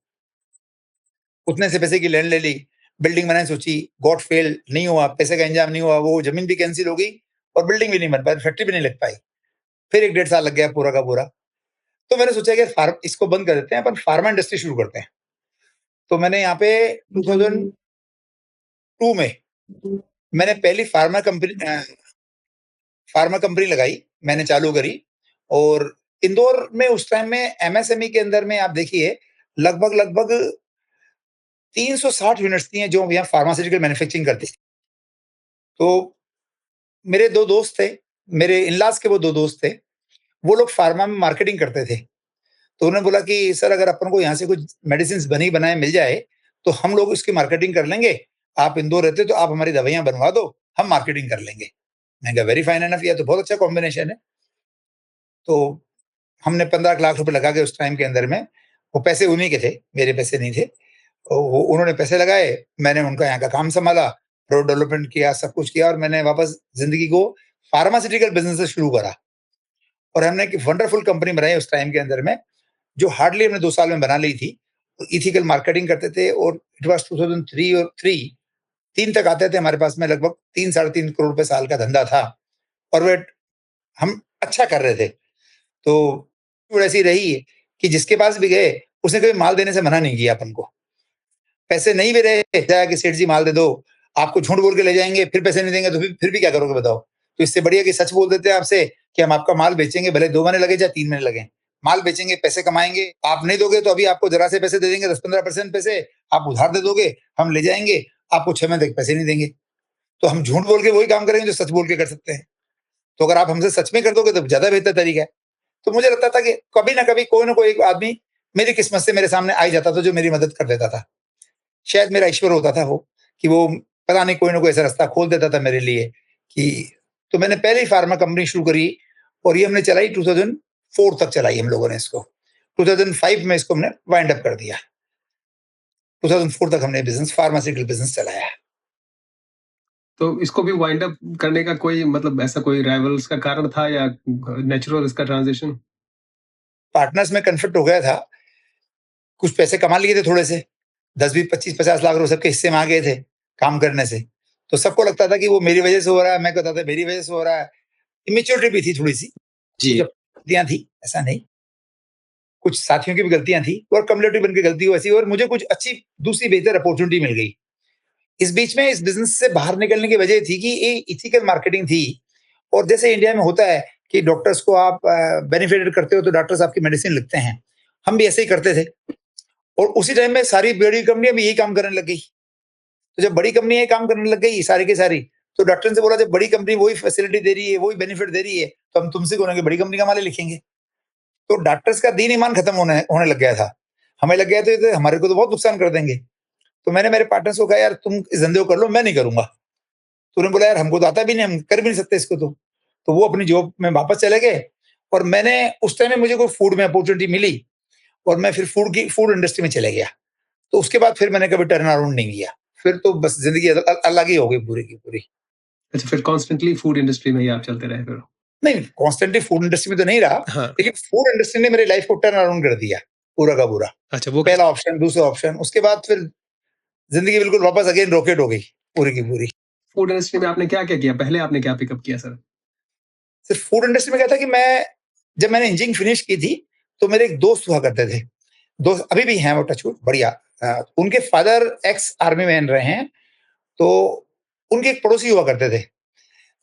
उतने से पैसे की लैंड ले ली, बिल्डिंग बनाने सोची, गॉड फेल, नहीं हुआ, पैसे का इंतजाम नहीं हुआ, वो ज़मीन भी कैंसल हो गई और बिल्डिंग भी नहीं बन पाई, फैक्ट्री भी नहीं लग पाई। फिर 1 डेढ़ साल लग गया पूरा का पूरा। तो मैंने सोचा कि फार्म इसको बंद कर देते हैं, अपन फार्मा इंडस्ट्री शुरू करते हैं। तो मैंने यहाँ पे 2002 में मैंने पहली फार्मा कंपनी लगाई, मैंने चालू करी, और इंदौर में उस टाइम में एमएसएमई के अंदर में आप देखिए लगभग 360 यूनिट्स थी जो यहाँ फार्मास्यूटिकल मैन्युफैक्चरिंग करती थी। तो मेरे 2 दोस्त थे, मेरे इन-लॉज़ के वो 2 दोस्त थे, वो लोग फार्मा में मार्केटिंग करते थे। तो उन्होंने बोला कि सर अगर अपन को यहाँ से कुछ मेडिसिन्स बनी बनाए मिल जाए, तो हम लोग इसकी मार्केटिंग कर लेंगे। आप इंदौर रहते हो तो आप हमारी दवाइयाँ बनवा दो, हम मार्केटिंग कर लेंगे। मैंने कहा वेरी फाइन एनफ, ये तो बहुत अच्छा कॉम्बिनेशन है। तो हमने 15 लाख रुपए लगा के उस टाइम के अंदर में, वो पैसे उन्हीं के थे, मेरे पैसे नहीं थे। वो उन्होंने पैसे लगाए, मैंने उनका यहाँ का काम सँभाला, रोड डेवलपमेंट किया, सब कुछ किया, और मैंने वापस ज़िंदगी को फार्मास्यूटिकल बिज़नेस से शुरू करा। और हमने एक वंडरफुल कंपनी बनाई उस टाइम के अंदर में, जो हार्डली हमने 2 साल में बना ली थी। एथिकल मार्केटिंग करते थे, और इट वाज़ 2003 और 3 तक आते थे हमारे पास में, लगभग 3 साढ़े 3 करोड़ रुपए साल का धंधा था, और वे हम अच्छा कर रहे थे। तो वो ऐसी रही है कि जिसके पास भी गए, उसने कभी माल देने से मना नहीं किया अपन को। पैसे नहीं भी रहे, जाया कि सेठ जी माल दे दो, आपको झूठ बोल के ले जाएँगे, फिर पैसे नहीं देंगे तो फिर भी क्या करोगे बताओ? तो इससे बढ़िया कि सच बोल देते हैं आपसे कि हम आपका माल बेचेंगे, भले 2 महीने लगे चाहे 3 महीने लगें। माल बेचेंगे, पैसे कमाएँगे, आप नहीं दोगे तो अभी आपको ज़रा से पैसे दे देंगे, 10-15% पैसे, आप उधार दे दोगे, हम ले जाएँगे, आपको 6 महीने तक पैसे नहीं देंगे। तो हम झूठ बोल के वही काम करेंगे जो सच बोल के कर सकते हैं। तो अगर आप हमसे सच में कर दोगे तो ज़्यादा बेहतर तरीका है। तो मुझे लगता था कि कभी न कभी कोई न कोई एक आदमी मेरी किस्मत से मेरे सामने आ ही जाता था जो मेरी मदद कर देता था। शायद मेरा ईश्वर होता था वो, कि वो पता नहीं कोई ना कोई ऐसा रास्ता खोल देता था मेरे लिए कि, तो मैंने पहले ही फार्मा कंपनी शुरू करी, और ये हमने चलाई 2004 तक चलाई हम लोगों ने इसको। 2005 में इसको हमने वाइंड अप कर दिया। 2004 तक हमने बिज़नेस फार्मास्यूटिकल बिज़नेस चलाया। तो इसको भी वाइंड अप करने का कोई मतलब ऐसा कोई राइवल्स का कारण था, या नेचुरल इसका ट्रांजिशन? पार्टनर्स में कॉन्फ्लिक्ट हो गया था, कुछ पैसे कमा लिए थे थोड़े से, 10, 20, 25, 50 लाख रुपए सबके हिस्से में आ गए थे काम करने से। तो सबको लगता था कि वो मेरी वजह से हो रहा है, मैं कहता था मेरी वजह से हो रहा है। इमैच्योरिटी भी थी थोड़ी-सी, कुछ जी। गलतियाँ थी, ऐसा नहीं। कुछ साथियों की भी गलतियाँ थी, और कम्युलेटिव बन के गलती हुई ऐसी, और मुझे कुछ अच्छी दूसरी बेहतर अपॉर्च्युनिटी मिल गई। इस बीच में इस बिज़नेस से बाहर निकलने की वजह थी कि ये एथिकल मार्केटिंग थी, और जैसे इंडिया में होता है कि डॉक्टर्स को आप बेनिफिटेड करते हो तो डॉक्टर्स आपकी मेडिसिन लिखते हैं। हम भी ऐसे ही करते थे, और उसी टाइम में सारी बड़ी कंपनियाँ भी यही काम करने लग गई। तो जब बड़ी कंपनियाँ ये काम करने लग गई सारी की सारी, तो डॉक्टर से बोला जब बड़ी कंपनी वही फैसिलिटी दे रही है, वही बेनिफिट दे रही है, तो हम तुमसे क्यों ना बड़ी कंपनी का माल ही लिखेंगे। तो डॉक्टर्स का दीन ईमान खत्म होने होने लग गया था। हमें लग गया था ये हमारे को तो बहुत नुकसान कर देंगे। तो मैंने मेरे पार्टनर्स को कहा यार तुम इस धंधे को कर लो, मैं नहीं करूँगा। तो उन्होंने बोला यार हमको तो आता भी नहीं, हम कर भी नहीं सकते इसको तो। तो वो अपनी जॉब में वापस चले गए और मैंने उस टाइम में मुझे कोई फूड में अपॉर्च्युनिटी मिली और मैं फिर फूड इंडस्ट्री में चले गया। तो उसके बाद फिर मैंने कभी टर्न अराउंड नहीं किया। फिर तो बस ज़िंदगी अलग ही हो गई पूरी की पूरी। अच्छा, फिर कॉन्स्टेंटली फूड इंडस्ट्री में ही आप चलते रहे फिर? नहीं, कॉन्स्टेंटली फूड इंडस्ट्री में तो नहीं रहा, हाँ। लेकिन फूड इंडस्ट्री ने मेरी लाइफ को टर्न अराउंड कर दिया, पूरा का पूरा। अच्छा, वो पहला ऑप्शन, दूसरा ऑप्शन, उसके बाद फिर ज़िंदगी बिल्कुल वापस अगेन रॉकेट हो गई, पूरी की पूरी। फूड इंडस्ट्री में आपने क्या-क्या किया? पहले आपने क्या पिकअप किया सर? सिर्फ फूड इंडस्ट्री में क्या था कि जब मैंने इंजीनियरिंग फिनिश की थी, तो मेरे एक दोस्त हुआ करते थे। दोस्त अभी भी हैं वो टचवुड बढ़िया। उनके फादर एक्स आर्मी मैन रहे हैं, तो उनके एक पड़ोसी हुआ करते थे।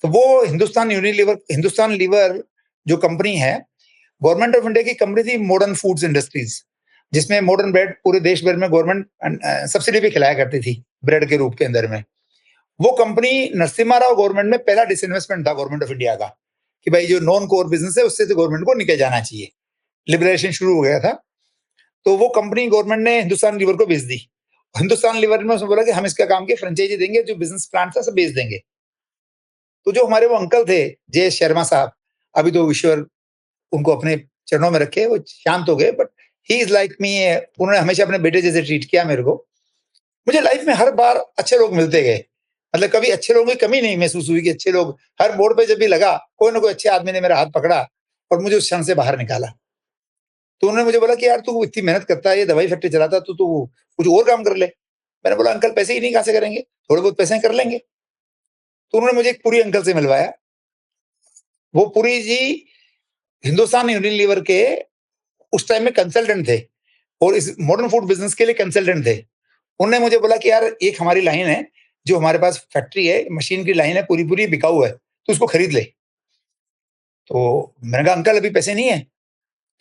तो वो हिंदुस्तान लीवर जो कंपनी है, गवर्नमेंट ऑफ इंडिया की कंपनी थी मॉडर्न फूड्स इंडस्ट्रीज, जिसमें मॉडर्न ब्रेड पूरे देश भर में गवर्नमेंट सब्सिडी भी खिलाया करती थी ब्रेड के रूप के अंदर में। वो कंपनी नरसिम्हा राव गवर्नमेंट में पहला डिसइन्वेस्टमेंट था गवर्नमेंट ऑफ इंडिया का कि भाई जो नॉन कोर बिजनेस है उससे तो गवर्नमेंट को निकल जाना चाहिए। लिबरेशन शुरू हो गया था। तो वो कंपनी गवर्नमेंट ने हिंदुस्तान लीवर को बेच दी। हिंदुस्तान लीवर में उसने बोला कि हम इसका काम की फ्रेंचाइजी देंगे, जो बिजनेस प्लान था सब बेच देंगे। तो जो हमारे वो अंकल थे जे शर्मा साहब, अभी तो ईश्वर उनको अपने चरणों में रखे, वो शांत हो गए, but he is like me. उन्होंने हमेशा अपने बेटे जैसे ट्रीट किया मेरे को। मुझे लाइफ में हर बार अच्छे लोग मिलते गए, मतलब कभी अच्छे लोगों की कमी नहीं महसूस हुई कि अच्छे लोग हर मोड़ पे जब भी लगा कोई ना कोई अच्छे आदमी ने मेरा हाथ पकड़ा और मुझे उस क्षण से बाहर निकाला। तो उन्होंने मुझे बोला कि यार तू इतनी मेहनत करता है, ये दवाई फैक्ट्री चलाता है, तू कुछ और काम कर ले। मैंने बोला अंकल पैसे ही नहीं कहाँ से करेंगे, थोड़े बहुत पैसे कर लेंगे। तो उन्होंने मुझे एक पुरी अंकल से मिलवाया। वो पुरी जी हिंदुस्तान यूनिलीवर के उस टाइम में कंसल्टेंट थे और इस मॉडर्न फूड बिजनेस के लिए कंसल्टेंट थे। उन्होंने मुझे बोला कि यार एक हमारी लाइन है, जो हमारे पास फैक्ट्री है, मशीन की लाइन है, पूरी-पूरी बिकाऊ है, तू उसको खरीद ले। तो मैंने कहा अंकल अभी पैसे नहीं है।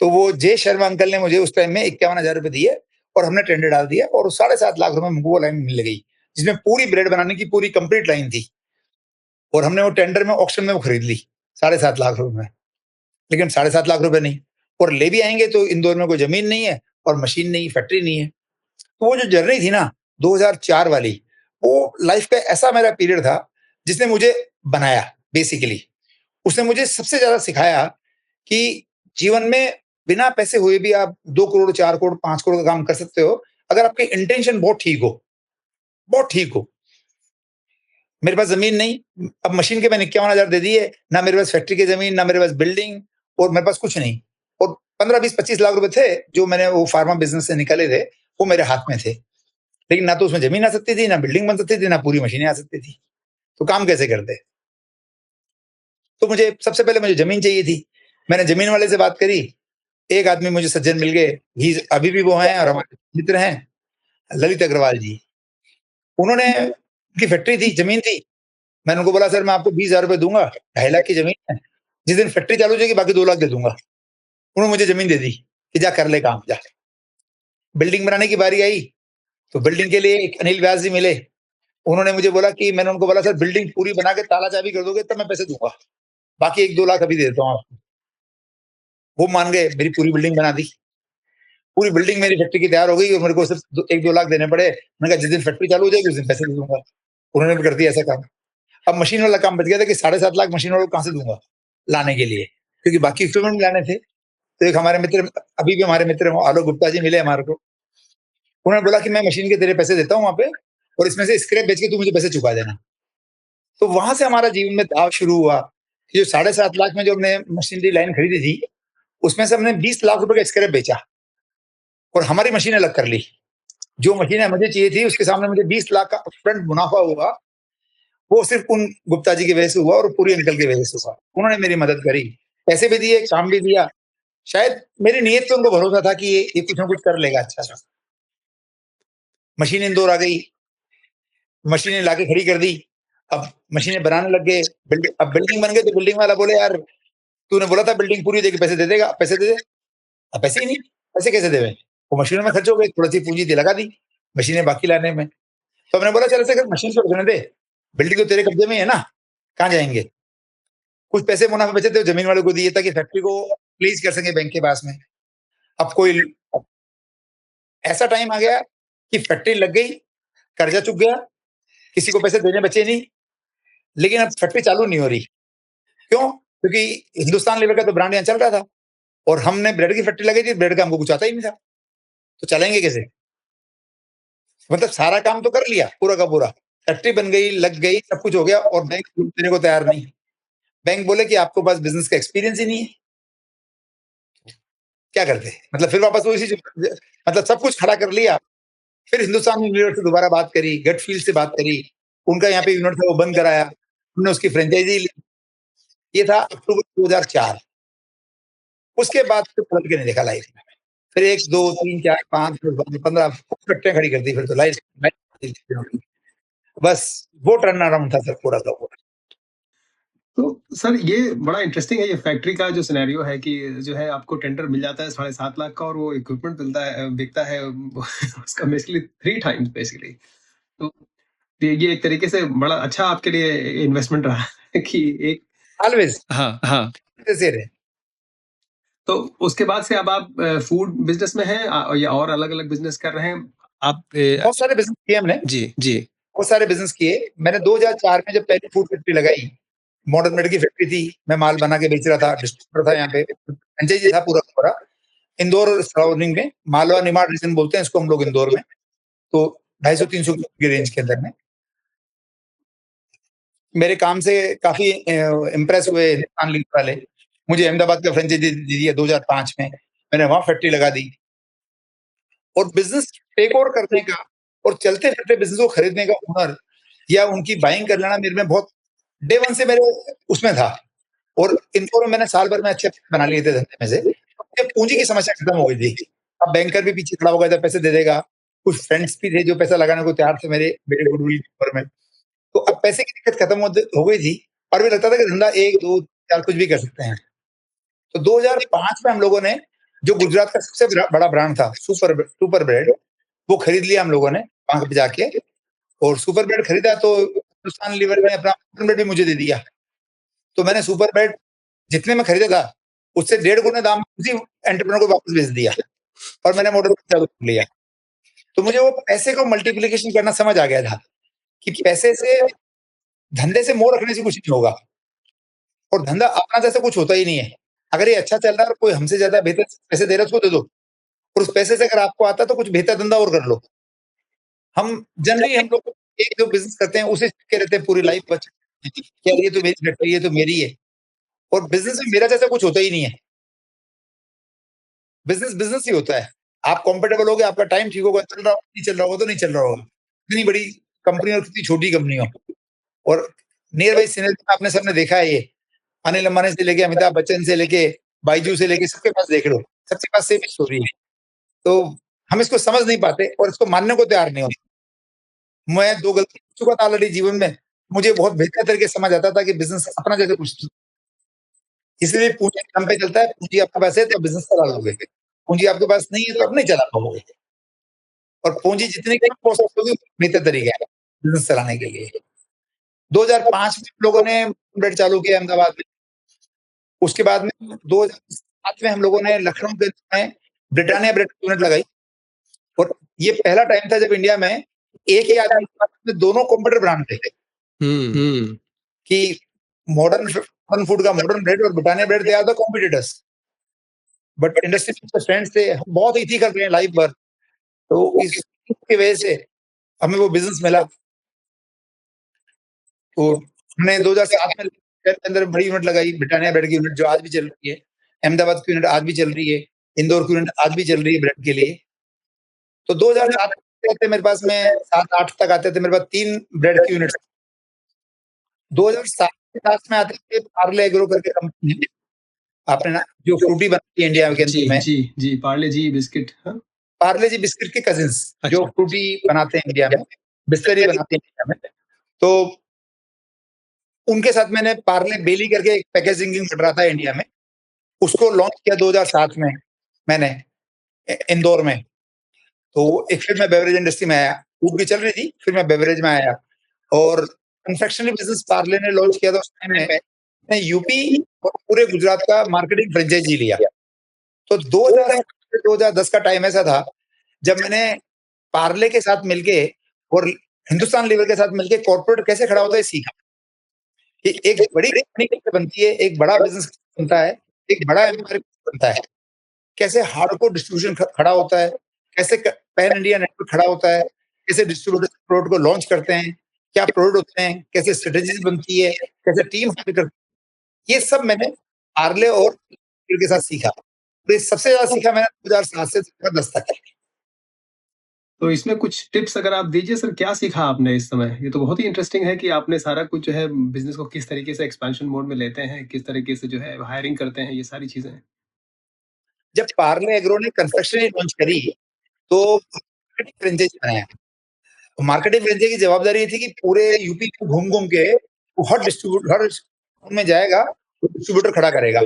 तो वो जे शर्मा अंकल ने मुझे उस टाइम में 51,000 रुपए दिए और हमने टेंडर डाल दिया और 7.5 लाख रुपए में वो लाइन मिल गई, जिसमें पूरी ब्रेड बनाने की पूरी कंप्लीट लाइन थी। और हमने वो टेंडर में ऑक्शन में वो खरीद ली 7.5 लाख रुपए में। लेकिन 7.5 लाख रुपए नहीं, और ले भी आएँगे तो इंदौर में कोई ज़मीन नहीं है और मशीन नहीं, फैक्ट्री नहीं है। तो वो जो जर्नी थी ना 2004 वाली, वो लाइफ का ऐसा मेरा पीरियड था जिसने मुझे बनाया बेसिकली। उसने मुझे सबसे ज़्यादा सिखाया कि जीवन में बिना पैसे हुए भी आप 2 करोड़, 4 करोड़, 5 करोड़ का काम कर सकते हो, अगर आपकी इंटेंशन बहुत ठीक हो, बहुत ठीक हो। मेरे पास ज़मीन नहीं, अब मशीन के मैंने 51,000 दे दिए, ना मेरे पास फैक्ट्री की ज़मीन, ना मेरे पास बिल्डिंग और मेरे पास कुछ नहीं। और 15, 20, 25 लाख रुपए थे, जो मैंने वो फार्मा बिज़नेस से निकाले थे, वो मेरे हाथ में थे। लेकिन ना तो उसमें ज़मीन आ सकती थी, ना बिल्डिंग बन सकती थी, ना पूरी मशीनें आ सकती थी। तो काम कैसे करते? तो मुझे सबसे पहले मुझे ज़मीन चाहिए थी। मैंने ज़मीन वाले से बात करी, एक आदमी मुझे सज्जन मिल गए, ही इज़ अभी भी वो हैं और हमारे मित्र हैं, ललित अग्रवाल जी। उन्होंने उनकी फैक्ट्री थी, ज़मीन थी। मैंने उनको बोला सर मैं आपको 20,000 रुपए दूँगा, 2.5 लाख की ज़मीन है। जिस दिन फैक्ट्री चालू हो जाएगी बाकी 2 लाख दे दूँगा। उन्होंने मुझे ज़मीन दे दी कि जा कर ले काम जा। बिल्डिंग बनाने की बारी आई, तो बिल्डिंग के लिए एक अनिल व्यास जी मिले। उन्होंने मुझे बोला कि मैंने उनको बोला सर बिल्डिंग पूरी बना के ताला-चाबी कर दोगे तब मैं पैसे दूँगा। बाकी 1-2 लाख अभी दे देता हूँ आपको। वो मान गए, मेरी पूरी बिल्डिंग बना दी। पूरी बिल्डिंग मेरी फैक्ट्री की तैयार हो गई और मेरे को सिर्फ 1-2 लाख देने पड़े। मैंने कहा जिस दिन फैक्ट्री चालू हो जाएगी उस दिन पैसे दे दूँगा। उन्होंने भी कर दिया ऐसा काम। अब मशीन वाला काम बच गया था कि 7.5 लाख मशीन वालों को कहाँ से दूँगा लाने के लिए, क्योंकि बाकी इक्विपमेंट भी लाने थे। तो एक हमारे मित्र, अभी भी हमारे मित्र हैं, आलोक गुप्ता जी मिले हमारे को। उन्होंने बोला कि मैं मशीन के तेरे पैसे देता हूँ वहाँ पे और इसमें से स्क्रैप बेच के तू मुझे पैसे चुका देना। तो वहाँ से हमारा जीवन में दाव शुरू हुआ कि जो 7.5 लाख में जो हमने मशीनरी लाइन खरीदी थी, उसमें से हमने 20 लाख रुपए का स्क्रैप बेचा और हमारी मशीन अलग कर ली। जो मशीनें मुझे चाहिए थी उसके सामने मुझे 20 लाख का अपफ्रंट मुनाफा हुआ, वो सिर्फ उन गुप्ता जी की वजह से हुआ और पूरी अंकल की वजह से हुआ। उन्होंने मेरी मदद करी, पैसे भी दिए, काम भी दिया। शायद मेरी नीयत पे उनको भरोसा था कि ये कुछ ना कुछ कर लेगा अच्छा-सा। मशीन इंदौर आ गई, मशीनें लाके खड़ी कर दी। अब मशीनें बनाने लग गए, अब बिल्डिंग बन गई तो बिल्डिंग वाला बोले यार तूने बोला था बिल्डिंग पूरी देके पैसे दे देगा, पैसे दे दे। अब पैसे ही नहीं, पैसे कैसे देवे? वो मशीनों में खर्च हो गई, थोड़ी-सी पूँजी थी लगा दी, मशीनें बाकी लाने में। तो हमने बोला चल ऐसे कर मशीन को रखने दे, बिल्डिंग तो तेरे कब्जे में ही है ना, कहाँ जाएँगे? कुछ पैसे मुनाफ़ा बचे थे ज़मीन वालों को दिए ताकि फैक्ट्री को लीज़ कर सकें बैंक के पास में। अब कोई ऐसा टाइम आ गया कि फैक्ट्री लग गई, कर्जा चुक गया, किसी को पैसे देने बचे नहीं, लेकिन अब फैक्ट्री चालू नहीं हो रही। क्यों? क्योंकि हिंदुस्तान लीवर का तो ब्रांड यहाँ चल रहा था और हमने ब्रेड की फैक्ट्री लगाई थी, ब्रेड का हमको कुछ आता ही नहीं था। तो चलाएँगे कैसे? मतलब सारा काम तो कर लिया पूरा का पूरा, फैक्ट्री बन गई, लग गई, सब कुछ हो गया और बैंक देने को तैयार नहीं। बैंक बोले कि आपके पास बिज़नेस का एक्सपीरियंस ही नहीं है। क्या करते? मतलब फिर वापस वही चीज़ मतलब सब कुछ खड़ा कर लिया, फिर हिंदुस्तान यूनिलीवर से दोबारा बात करी, गट फील से बात करी, उनका यहाँ पे यूनिट था वो बंद कराया, हमने उसकी फ्रैंचाइज़ी ली। ये था अक्टूबर 2004। उसके बाद फिर पलट के नहीं देखा लाइफ में। फिर 1, 2, 3, 4, 5, 10, 12, 15 फैक्ट्रियाँ खड़ी कर दी फिर तो लाइफ बस वो टर्न अराउंड था सर पूरा का पूरा। तो सर ये बड़ा इंटरेस्टिंग है ये फैक्ट्री का जो सिनेरियो है कि जो है आपको टेंडर मिल जाता है 7.5 लाख का और वो इक्विपमेंट मिलता है बिकता है उसका बेसिकली 3 टाइम्स बेसिकली। तो ये एक तरीके से बड़ा अच्छा आपके लिए इन्वेस्टमेंट रहा है कि एक ऑलवेज़ हाँ, हाँ। ऐसे रहे। तो उसके बाद से अब आप फूड बिज़नेस में हैं या और अलग-अलग बिज़नेस कर रहे हैं? आप बहुत सारे बिज़नेस किए हमने, जी, जी। बहुत सारे बिज़नेस किए। मैंने 2004 में जब पहली फूड फैक्ट्री लगाई, मॉडर्न मेड की फैक्ट्री थी, मैं माल बना के बेच रहा था, डिस्ट्रीब्यूटर था यहाँ पे, फ्रैंचाइज़ी था पूरा का पूरा। इंदौर सराउंडिंग में, मालवा निमाड़ रीजन बोलते हैं इसको हम लोग इंदौर में, तो 250-300 की रेंज के अंदर में। मेरे काम से काफ़ी इम्प्रेस हुए हिंदुस्तान लीवर वाले। मुझे अहमदाबाद का फ्रैंचाइज़ी दे दिया 2005 में, मैंने वहाँ फैक्ट्री लगा दी और बिज़नेस टेक ओवर करने का और चलते-फिरते बिज़नेस को खरीदने का हुनर या उनकी बाइंग कर लेना मेरे में बहुत डे 1 से मेरे उसमें था और इंदौर में मैंने साल भर में अच्छे बना लिए थे धंधे में से। मुझे पूँजी की समस्या खत्म हो गई थी। अब बैंकर भी पीछे खड़ा हो गया था, पैसे दे देगा। कुछ फ्रेंड्स भी थे जो पैसा लगाने को तैयार थे मेरे गुडविल के ऊपर में। तो अब पैसे की दिक्कत खत्म हो गई थी और मुझे लगता था कि धंधा 1, 2, 4 कुछ भी कर सकते हैं। तो 2005 में हम लोगों ने जो गुजरात का सबसे बड़ा ब्रांड था सुपर ब्रेड, वो खरीद लिया हम लोगों ने वहाँ पे जाके और सुपर ब्रेड खरीदा तो हिंदुस्तान लीवर ने अपना ब्रेड भी मुझे दे दिया। तो मैंने सुपर ब्रेड जितने में खरीदा था, उससे डेढ़ गुना दाम उसी एंटरप्रेन्योर को वापस बेच दिया और मैंने मोटर चालू कर लिया। तो मुझे वो पैसे को मल्टीप्लिकेशन करना समझ आ गया था कि पैसे से धंधे से मोह रखने से कुछ नहीं होगा और धंधा अपना जैसा कुछ होता ही नहीं है। अगर ये अच्छा चल रहा है और कोई हमसे ज़्यादा बेहतर पैसे दे रहा है उसको दे दो और उस पैसे से अगर आपको आता है तो कुछ बेहतर धंधा और कर लो। हम जनरली हम लोग एक जो बिज़नेस करते हैं उसे सीखते रहते हैं पूरी लाइफ बच कि यार ये तो मेरी फैक्ट्री है, ये तो मेरी है और बिज़नेस में मेरा जैसा कुछ होता ही नहीं है। बिज़नेस बिज़नेस ही होता है। आप कंफर्टेबल होगे, आपका टाइम ठीक होगा, चल रहा होगा, नहीं चल रहा होगा तो नहीं चल रहा होगा। कितनी बड़ी कंपनी और कितनी छोटी कंपनी हो और नियर बाय सिनेरियो में आपने सबने देखा है ये। अनिल अंबानी से लेके अमिताभ बच्चन से लेके बायजू से लेके सबके पास देख लो, सबके पास सेम स्टोरी है। तो हम इसको समझ नहीं पाते और इसको मानने को तैयार नहीं होते। मैं 2 गलती कर चुका था ऑलरेडी जीवन में। मुझे बहुत बेहतर तरीके से समझ आता था कि बिज़नेस अपना जैसे कुछ नहीं। इसलिए पूँजी के दम पे चलता है, पूँजी आपके पास है तो बिज़नेस चला लोगे। पूँजी आपके पास नहीं है तो आप नहीं चला पाओगे और पूँजी जितनी कम कॉस्ट होगी बेहतर तरीका है बिज़नेस चलाने के लिए। 2005 में हम लोगों ने ब्रेड चालू किया अहमदाबाद में। उसके बाद में 2007 में हम लोगों ने लखनऊ के में ब्रिटानिया ब्रेड की यूनिट लगाई और ये पहला टाइम था जब इंडिया में एक ही आदमी के पास में दोनों कॉम्पिटिटर ब्रांड थे हुँ। कि मॉडर्न फूड का मॉडर्न ब्रेड और Britannia bread they are the competitors. But industry में फ्रेंड्स थे, हम बहुत इसी कर रहे हैं लाइफ भर। तो इसकी वजह से हमें वो बिज़नेस मिला। तो हमने 2007 में शहर के अंदर बड़ी यूनिट लगाई, ब्रिटानिया ब्रेड की यूनिट जो आज भी चल रही है। अहमदाबाद की यूनिट आज भी चल रही है, इंदौर की यूनिट आज भी चल रही है ब्रेड के लिए। तो 2007 से मेरे पास में 7-8 तक आते थे, मेरे पास 3 ब्रेड की यूनिट्स 2007 के पास में आते थे पार्ले एग्रो करके कंपनी है, आपने ना जो फ्रूटी बनती है इंडिया के जी, अंदर में, जी, जी, पार्ले जी बिस्किट हाँ? पार्ले जी बिस्किट के कज़िन्स जो अच्छा। फ्रूटी बनाते हैं इंडिया में, बिस्लरी बनाते हैं इंडिया में। तो उनके साथ मैंने पार्ले बेली करके एक पैकेजिंग चल रहा था इंडिया में, उसको लॉन्च किया 2007 में मैंने इंदौर में। तो एक फिर मैं बेवरेज इंडस्ट्री में आया, फूड की चल रही थी, फिर मैं बेवरेज में आया और कन्फेक्शनरी बिज़नेस पार्ले ने लॉन्च किया था उस टाइम में। मैंने यूपी और पूरे गुजरात का मार्केटिंग फ्रेंचाइज़ी लिया। तो 2000 से 2010 का टाइम ऐसा था, जब मैंने पार्ले के साथ मिलके और हिंदुस्तान लीवर के साथ मिलके कॉर्पोरेट कैसे खड़ा होता है सीखा। कि एक बड़ी कंपनी कैसे बनती है, एक बड़ा बिज़नेस बनता है, एक बड़ा एम्पायर बनता है। कैसे हार्डकोर डिस्ट्रीब्यूशन खड़ा होता है, कैसे पैन इंडिया नेटवर्क खड़ा होता है, कैसे डिस्ट्रीब्यूटर प्रोडक्ट को लॉन्च करते हैं, क्या प्रोडक्ट होते हैं, कैसे स्ट्रेटेजीज बनती है, कैसे टीम हायर करती है, ये सब मैंने पार्ले और के साथ सीखा। तो ये सबसे ज्यादा सीखा मैंने 2007 से 2010 तक। तो इसमें कुछ टिप्स अगर आप दीजिए सर, क्या सीखा आपने इस समय? ये तो बहुत ही इंटरेस्टिंग है कि आपने सारा कुछ जो है बिज़नेस को किस तरीके से एक्सपेंशन मोड में लेते हैं, किस तरीके से जो है हायरिंग करते हैं, ये सारी चीज़ें। जब पार्ले एग्रो ने कन्फेक्शनरी लॉन्च करी, तो मार्केटिंग फ्रेंचाइजी बनाया। तो मार्केटिंग फ्रेंचाइजी की जवाबदारी ये थी कि पूरे यूपी में घूम-घूम के वो हर में जाएगा, तो डिस्ट्रीब्यूटर खड़ा करेगा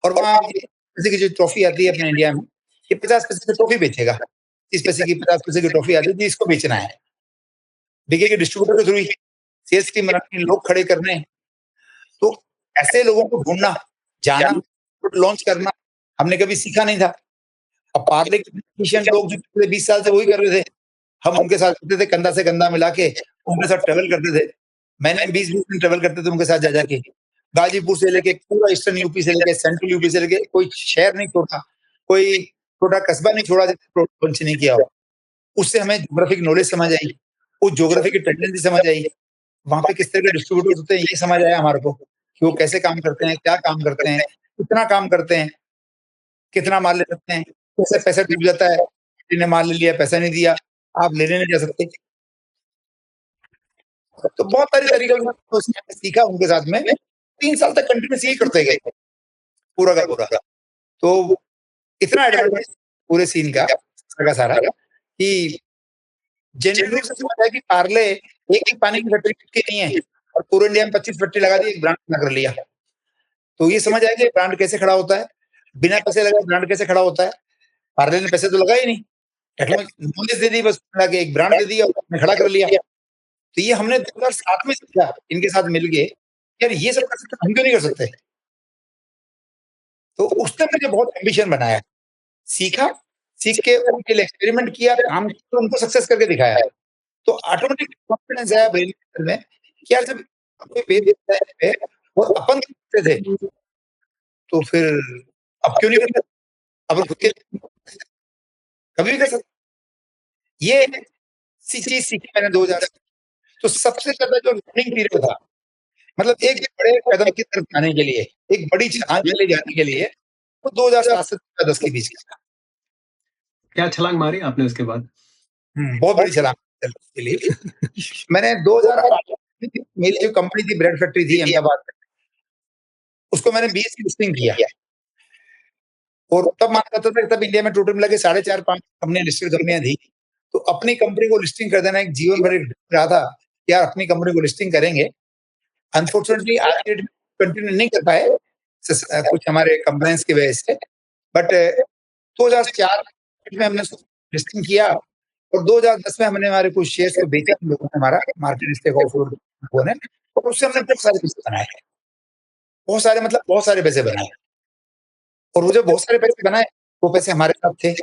और वहाँ जैसे कि जो ट्रॉफी आती है अपने इंडिया में, ये 50 पैसे की ट्रॉफी बेचेगा। 30 पैसे की, 50 पैसे की ट्रॉफी आती है जी इसको बेचना है। देखिए डिस्ट्रीब्यूटर के थ्रू ही सेल्स टीम बनानी, लोग खड़े करने हैं। तो ऐसे लोगों को ढूँढना, जाना, लॉन्च करना, हमने कभी सीखा नहीं था। अब पार्ले के टेक्नीशियन लोग जो पिछले 20 साल से वही कर रहे थे। हम उनके साथ करते थे, कंधा से कंधा मिला के उनके साथ ट्रैवल करते थे। महीने में 20-20 दिन ट्रैवल करते थे उनके साथ जा के। गाज़ीपुर से लेके पूरा ईस्टर्न यूपी से लेके सेंट्रल यूपी से लेके कोई शहर नहीं छोड़ा, कोई छोटा कस्बा नहीं छोड़ा जिसने प्रोडक्ट लॉन्च नहीं किया हो। उससे हमें ज्योग्राफिक नॉलेज समझ आई, उस ज्योग्राफी की टेंडेंसी समझ आई, वहाँ पे किस तरह के डिस्ट्रीब्यूटर्स होते हैं ये समझ आया हमारे को, कि वो कैसे काम करते हैं, क्या काम करते हैं, कितना काम करते हैं, कितना माल ले सकते हैं, कैसे पैसा डूब जाता है, किसी ने माल ले लिया, पैसा नहीं दिया, आप लेने नहीं जा सकते। तो बहुत सारी तरीकों से उसने सीखा उनके साथ में, 3 साल तक कंटिन्यूअस यही करते गए, पूरा का पूरा। तो इतना एडवांटेज पूरे सीन का सारा कि जेन्युइन रूप से समझ आया कि पार्ले एक ही पानी की फैक्ट्री की नहीं है और पूरे इंडिया में 25 फैक्ट्री लगा दी, एक ब्रांड बना कर लिया। तो ये समझ आया कि ब्रांड कैसे खड़ा होता है, बिना पैसे लगाए ब्रांड कैसे खड़ा होता है। पार्ले ने पैसे तो लगाए ही नहीं, टेक्नोलॉजी नॉलेज दे दी, बस बना के एक ब्रांड दे दिया और उसने खड़ा कर लिया। तो ये हमने 2007 में सीखा इनके साथ मिलके, यार ये सब कर सकते हैं, हम क्यों नहीं कर सकते? तो उसने मुझे बहुत एम्बिशन बनाया। सीखा, सीख के उनके लिए एक्सपेरिमेंट किया, काम किया, उनको सक्सेस करके दिखाया। तो ऑटोमेटिक कॉन्फिडेंस आया ब्रेन में कि यार जब कोई बेच देता है और अपन करते थे, तो फिर अब क्यों नहीं कर सकते? अब खुद के कभी भी कर सकते। ये चीज़ सीखी मैंने 2000 तो सबसे ज़्यादा जो लर्निंग पीरियड था, मतलब एक बड़े कदम की तरफ जाने के लिए, एक बड़ी छलांग के लिए जाने के लिए, वो 2007 से 2010 के बीच का था। क्या छलांग मारी आपने उसके बाद? बहुत बड़ी छलांग थी के लिए। मैंने 2008 में मेरी जो कंपनी थी ब्रेड फैक्ट्री थी अहमदाबाद में, उसको मैंने बीएसई लिस्टिंग किया और तब माना जाता था कि तब इंडिया में टोटल मिला के 4.5-5 कंपनियाँ लिस्टेड कंपनियाँ थी। तो अपनी कंपनी को लिस्टिंग कर देना एक जीवन भर एक रहा था, कि यार अपनी कंपनी को लिस्टिंग करेंगे। अनफॉर्चुनेटली आज की डेट में कंटिन्यू नहीं कर पाए, कुछ हमारे कंप्लायंस की वजह से। बट 2004 में हमने उसको लिस्टिंग किया और 2010 में हमने हमारे कुछ शेयर्स को बेचा हम लोगों ने, हमारा मार्केट स्टेक ऑफर लोगों ने, और उससे हमने बहुत सारे पैसे बनाए। बहुत सारे मतलब बहुत सारे पैसे बनाए और वो जो बहुत सारे पैसे बनाए, वो पैसे हमारे साथ थे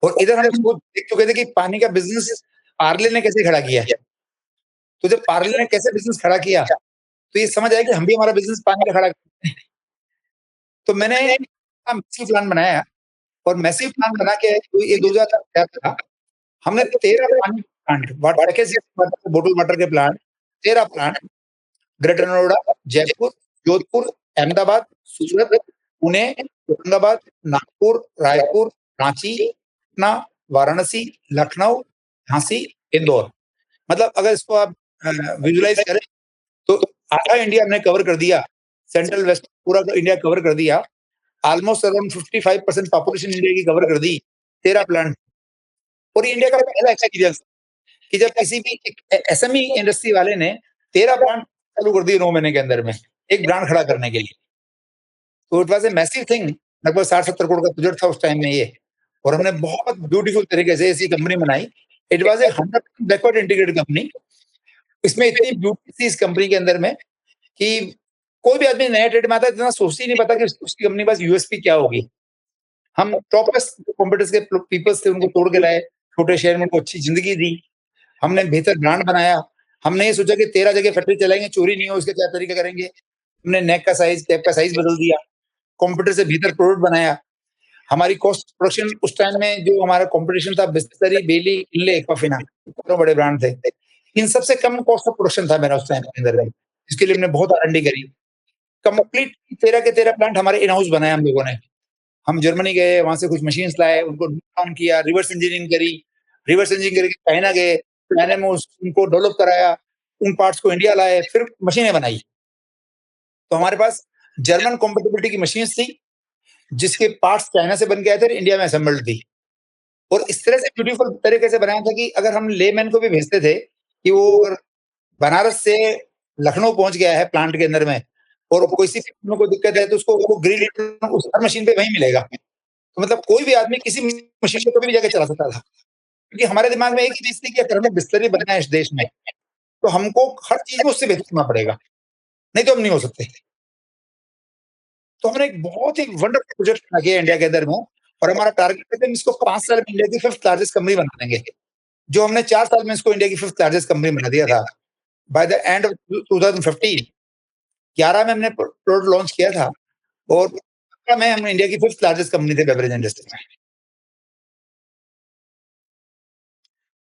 और इधर हम इसको देख चुके थे कि पानी का बिज़नेस पार्ले ने कैसे खड़ा किया है। तो जब पार्ले ने कैसे बिज़नेस खड़ा किया, तो ये समझ आया कि हम भी हमारा बिज़नेस पानी का खड़ा करते हैं। तो मैंने मैसिव प्लान बनाया और मैसिव प्लान बना के तो ये 2013 था। हमने 13 पानी प्लांट पैकेज बॉटल वाटर के plant, 13 plant Greater Noida, Jaipur, Jodhpur, Ahmedabad, Surat, Pune, Aurangabad, Nagpur, Raipur, Ranchi, Patna, Varanasi, Lucknow, Jhansi, Indore. मतलब अगर इसको आप विजुअलाइज़ करें तो आधा इंडिया हमने कवर कर दिया, सेंट्रल वेस्ट पूरा इंडिया कवर कर दिया। ऑलमोस्ट अराउंड 55% पॉपुलेशन इंडिया की कवर कर दी, 13 प्लांट। और ये इंडिया का पहला एक्सपीरियंस कि जब किसी भी एक एसएमई इंडस्ट्री वाले ने 13 प्लांट चालू कर दिए 9 महीने के अंदर में, एक ब्रांड खड़ा करने के लिए। तो it was a massive thing, लगभग 60-70 करोड़ का बजट था उस टाइम में ये। और हमने बहुत ब्यूटीफुल तरीके से ऐसी कंपनी बनाई। It was A 100% backward integrated company. इसमें इतनी ब्यूटी थी इस कंपनी के अंदर में कि कोई भी आदमी नया ट्रेड में आता है, इतना सोच ही नहीं पाता कि उसकी कंपनी के पास यूएसपी क्या होगी। हम टॉपेस्ट कॉम्पिटिटर्स के पीपल्स थे, उनको तोड़ के लाए, छोटे शहर में उनको अच्छी ज़िंदगी दी। हमने बेहतर ब्रांड बनाया। हमने ये सोचा कि 13 जगह फैक्ट्री चलाएँगे, चोरी नहीं हो उसके क्या तरीका करेंगे। हमने नेक का साइज़, कैप का साइज़ बदल दिया, कॉम्पिटिटर से बेहतर प्रोडक्ट बनाया। हमारी कॉस्ट प्रोडक्शन उस टाइम में जो हमारा कॉम्पिटिशन था बिस्लरी, बेली, किनले, एक्वाफिना, दोनों बड़े ब्रांड थे। इन सबसे कम कॉस्ट ऑफ प्रोडक्शन था मेरा उस टाइम के अंदर में। इसके लिए हमने बहुत आर&डी करी। कंप्लीट 13 के 13 प्लांट हमारे इन हाउस बनाए हम लोगों ने। हम जर्मनी गए, वहाँ से कुछ मशीन्स लाए, उनको डाउन किया, रिवर्स इंजीनियरिंग करी। रिवर्स इंजीनियरिंग करके चाइना गए, चाइना में उनको डेवलप कराया, उन पार्ट्स को इंडिया लाए, फिर मशीनें बनाई। तो हमारे पास जर्मन कंपैटिबिलिटी की मशीन्स थी, जिसके पार्ट्स चाइना से बन के आए थे और इंडिया में असेंबल्ड थी। और इस तरह से ब्यूटीफुल तरीके से बनाया था कि अगर हम लेमैन को भी भेजते थे कि वो अगर बनारस से लखनऊ पहुँच गया है प्लांट के अंदर में और कोई सी में कोई दिक्कत है तो उसको वो ग्रिल उस हर मशीन पे वहीं मिलेगा। तो मतलब कोई भी आदमी किसी मशीन को कभी भी जाके चला सकता था। क्योंकि हमारे दिमाग में एक ही चीज़ थी कि अगर हमें बिस्लरी बनना है इस देश में, तो हमको हर चीज़ में उससे बेहतर होना पड़ेगा, नहीं तो हम नहीं हो सकते। तो हमने एक बहुत ही वंडरफुल प्रोजेक्ट बना किया इंडिया के अंदर में और हमारा टारगेट है कि हम इसको 5 साल में इंडिया की 5th लार्जेस्ट कंपनी बना देंगे। जो हमने 4 साल में इसको इंडिया की 5th लार्जेस्ट कंपनी बना दिया था। बाय द एंड ऑफ 2015 11 में हमने प्रोडक्ट लॉन्च किया था और 17 में हम इंडिया की 5th लार्जेस्ट कंपनी थे बेवरेज इंडस्ट्री में।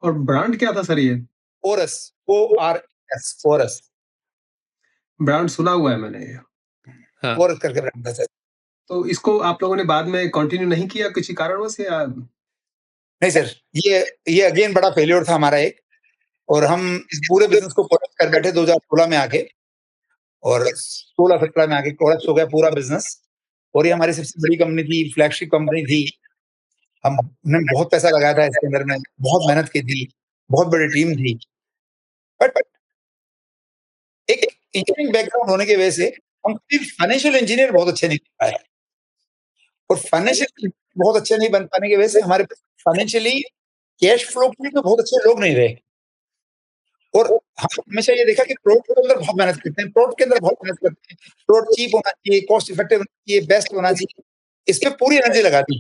और ब्रांड क्या था सर ये? ORS, ORS, ORS. ब्रांड सुना हुआ है मैंने ये। हाँ। ओरस करके ब्रांड था सर। तो इसको आप लोगों ने बाद में कंटिन्यू नहीं किया किसी कारणवश या? नहीं सर, ये अगेन बड़ा फेल्योर था हमारा एक और हम इस पूरे बिज़नेस को कोलैप्स कर बैठे 2016 में आके और 16-17 में आके कोलैप्स हो गया पूरा बिज़नेस और ये हमारी सबसे बड़ी कंपनी थी, फ्लैगशिप कंपनी थी। हमने बहुत पैसा लगाया था इसके अंदर में, बहुत मेहनत की थी, बहुत बड़ी टीम थी। बट एक इंजीनियरिंग बैकग्राउंड होने की वजह से हम फाइनेंशियल इंजीनियर बहुत अच्छे नहीं बन पाए और फाइनेंशियल बहुत अच्छे नहीं बन पाने की वजह से हमारे पास फाइनेंशियली कैश फ्लो के लिए तो बहुत अच्छे लोग नहीं रहे। और हमने हमेशा ये देखा कि प्रोडक्ट के अंदर बहुत मेहनत करते हैं, प्रोडक्ट के अंदर बहुत मेहनत करते हैं। प्रोडक्ट चीप होना चाहिए, कॉस्ट इफेक्टिव होना चाहिए, बेस्ट होना चाहिए। इस पे पूरी एनर्जी लगा दी।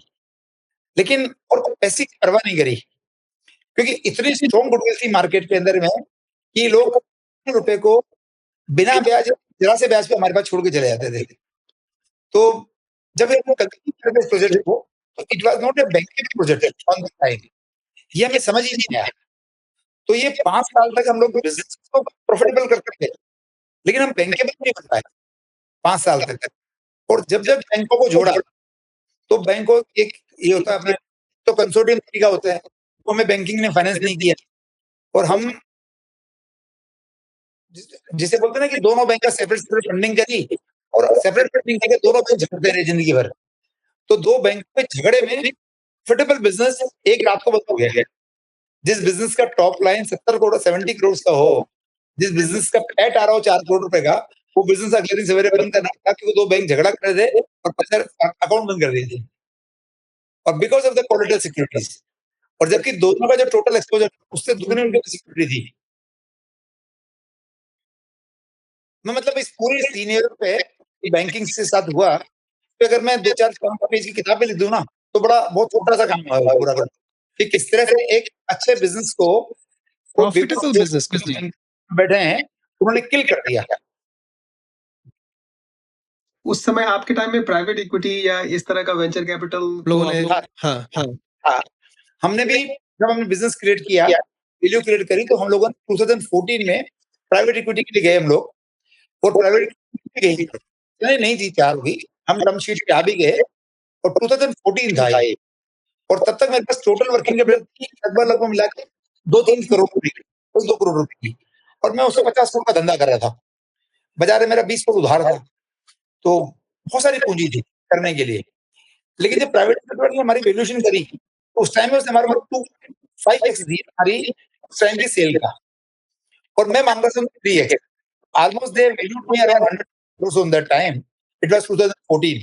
लेकिन और पैसे की परवाह नहीं करी। क्योंकि इतनी स्ट्रॉन्ग गुडविल थी मार्केट के अंदर में कि लोग रुपए को बिना ब्याज जरा से ब्याज पे हमारे पास छोड़ के चले जाते थे। तो जब हम कंटिन्यू कर रहे प्रोजेक्ट को तो it was not a banking project on the time. ये हमें समझ ही नहीं आया। तो ये 5 साल तक हम लोग बिज़नेस को प्रॉफिटेबल करते थे। लेकिन हम बैंकेबल नहीं बन पाए 5 साल तक। और जब-जब बैंकों को जोड़ा तो बैंकों एक ये होता है अपने तो कंसोर्टियम तरीका होता है। तो हमें बैंकिंग ने फाइनेंस नहीं किया और हम जिसे बोलते हैं ना कि दोनों बैंक का सेपरेट फंडिंग करी और सेपरेट फंडिंग करके दोनों बैंक झगड़ते रहे जिंदगी भर। तो 2 बैंक के झगड़े में प्रॉफिटेबल बिज़नेस एक रात को बंद हो गया। जिस बिज़नेस का टॉप लाइन 70 करोड़ 70 करोड़ का हो, जिस बिज़नेस का पैट आ रहा हो 4 करोड़ रुपए का, वो बिज़नेस अगले दिन सवेरे बंद करना था क्योंकि 2 बैंक झगड़ा कर रहे थे और पैसा अकाउंट बंद कर दिए थे। और because of the collateral securities और जबकि दोनों का जो टोटल एक्सपोज़र उससे दुगनी उनकी सिक्योरिटी थी। मैं मतलब इस पूरी सिनेरियो पे बैंकिंग से साथ हुआ, तो अगर मैं 2-4 500 पेज की किताब भी लिख दूँ ना, तो बहुत छोटा-सा काम है वो पूरा का कि किस तरह से एक अच्छे बिज़नेस को प्रॉफिटेबल बिज़नेस को जी। बैठे हैं, उन्होंने किल कर दिया। उस समय आपके टाइम में प्राइवेट इक्विटी या इस तरह का वेंचर कैपिटल लोगों ने हाँ। हमने भी जब हमने बिज़नेस क्रिएट किया, वैल्यू क्रिएट करी तो हम लोगों ने 2014 में प्राइवेट इक्विटी के लिए गए हम लोग और प्राइवेट इक्विटी गई नहीं थी तैयार हुई। हम टर्म शीट पे आ भी गए और 2014 था ये और तब तक मेरे पास टोटल वर्किंग कैपिटल थी लगभग मिला के 2-3 करोड़ रुपए की, 2 करोड़ रुपए की और मैं उससे 50 करोड़ का धंधा कर रहा था। बाज़ार में मेरा 20 करोड़ उधार था। तो बहुत सारी पूँजी थी करने के लिए। लेकिन जब प्राइवेट सेक्टर ने हमारी वैल्यूएशन करी, तो उस टाइम में उसने हमारे को 5x दी हमारी उस टाइम की सेल का और मैं माँग रहा था 3x। Almost they valued me around 100 crores on that time. It was 2014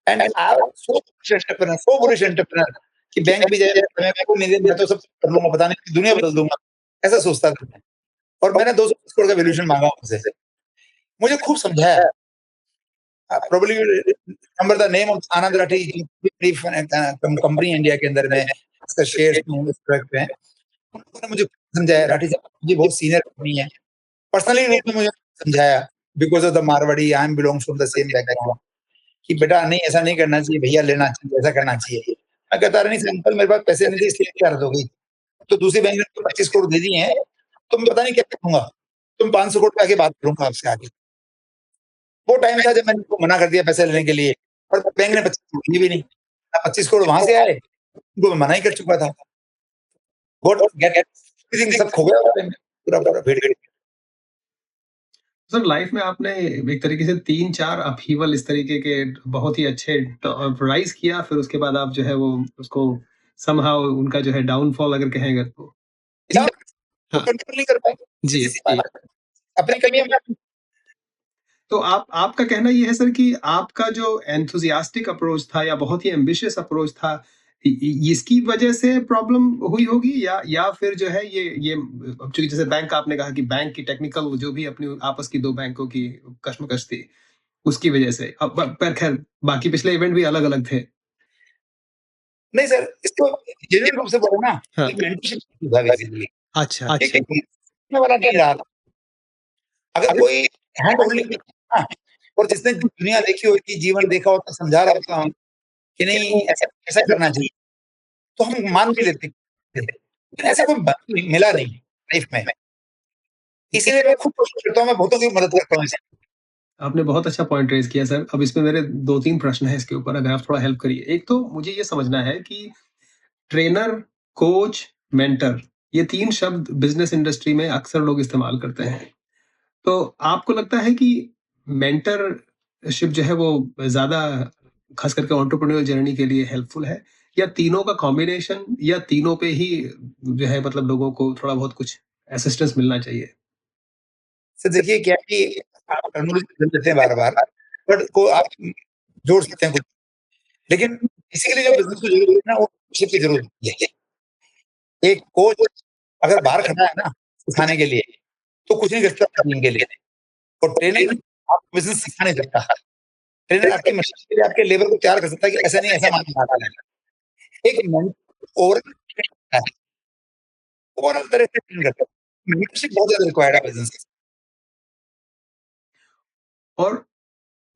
and I was so bullish entrepreneur कि बैंक भी जाए, मैं तो सब कर लूँगा, पता नहीं दुनिया बदल दूँगा, ऐसा सोचता था मैं। और मैंने 250 करोड़ का वैल्यूएशन माँगा उनसे। मुझे खूब समझाया, probably remember the name of Anand Rathi, company India के अंदर में, उसका शेयर्स में हैं। उन्होंने मुझे समझाया, राठी साहब जी बहुत सीनियर आदमी है। पर्सनली रूप में मुझे समझाया, because of the Marwari, I am belongs from the same background, कि बेटा नहीं ऐसा नहीं करना चाहिए, भैया लेना चाहिए, ऐसा करना चाहिए। मैं कहता नहीं अंकल मेरे पास पैसे नहीं थे इसलिए हालत हो गई। तो दूसरी बैंक ने 25 करोड़ दे दिए हैं, तो मैं पता नहीं क्या करूँगा। तुम 500 करोड़ पे आके बात करूँगा आपसे आगे। वो टाइम था जब मैंने उनको मना कर दिया पैसे लेने के लिए, और बैंक ने 25 करोड़ दिए भी नहीं। 25 करोड़ वहाँ से आए, उनको मैं मना ही कर चुका था। व्हाट गेट एवरीथिंग सब खो गया उस टाइम में, पूरा भीड़ गई। सर लाइफ में आपने एक तरीके से 3-4 अपहीवल इस तरीके के बहुत ही अच्छे राइज़ किया, फिर उसके बाद आप जो है वो उसको समहाउ उनका जो है डाउनफॉल अगर कहेंगे तो। हाँ, हाँ। कंट्रोल नहीं कर पाए। जी, जी। अपनी कमियाँ तो आपका कहना ये है सर कि आपका जो एंथुसियास्टिक अप्रोच था या बहुत ही एम्बिशियस अप्रोच था, इसकी वजह से प्रॉब्लम हुई होगी, या फिर जो है ये अब चूंकि जैसे बैंक आपने कहा कि बैंक की टेक्निकल जो भी अपनी आपस की दो बैंकों की कश्मकश थी उसकी वजह से, अब पर खैर बाकी पिछले इवेंट भी अलग अलग थे। नहीं सर, इसको जेन्युइन रूप से बोले ना, हाँ। एक मेंटरशिप था बेसिकली। अच्छा, ठीक अच्छा। है, सीखने वाला नहीं रहा। अगर कोई हैंड होल्डिंग ना, और जिसने दुनिया देखी होती, जीवन देखा होता, समझा रहा होता कि नहीं ऐसा ऐसा करना चाहिए, तो हम मान भी लेते थे। लेकिन ऐसा कोई मिला नहीं लाइफ में। इसीलिए मैं खुद कोशिश करता हूँ, मैं बहुतों की मदद करता हूँ इसमें। आपने बहुत अच्छा पॉइंट रेज किया सर। अब इसमें मेरे 2-3 प्रश्न हैं इसके ऊपर, अगर आप थोड़ा हेल्प करिए। एक तो मुझे ये समझना है कि ट्रेनर, कोच, मेंटर, ये 3 शब्द बिज़नेस इंडस्ट्री में अक्सर लोग इस्तेमाल करते हैं। तो आपको लगता है कि मेंटरशिप जो है वो ज़्यादा ख़ास करके एंटरप्रेन्योर जर्नी के लिए हेल्पफुल है, या तीनों का कॉम्बिनेशन, या तीनों पे ही जो है मतलब लोगों को थोड़ा बहुत कुछ असिस्टेंस मिलना चाहिए? सर देखिए क्या है कि आप टर्मिनोलॉजी बदल देते हैं बार-बार, बट को आप जोड़ सकते हैं कुछ। लेकिन बेसिकली जो बिज़नेस को ज़रूरत है ना, वो लीडरशिप की ज़रूरत होती है। एक कोच अगर बाहर खड़ा है ना सिखाने के लिए, तो कुछ नहीं कर सकता टीम के लिए। और ट्रेनर आपको बिज़नेस सिखा नहीं सकता। ट्रेनर आपकी मशीन के लिए आपके लेबर को तैयार कर सकता है कि ऐसा नहीं, ऐसा मारना आता है। एक मेंटर ओवरऑल है, ओवरऑल तरह से ट्रेन करता है। मेंटरशिप बहुत ज़्यादा रिक्वायर्ड है बिज़नेस। और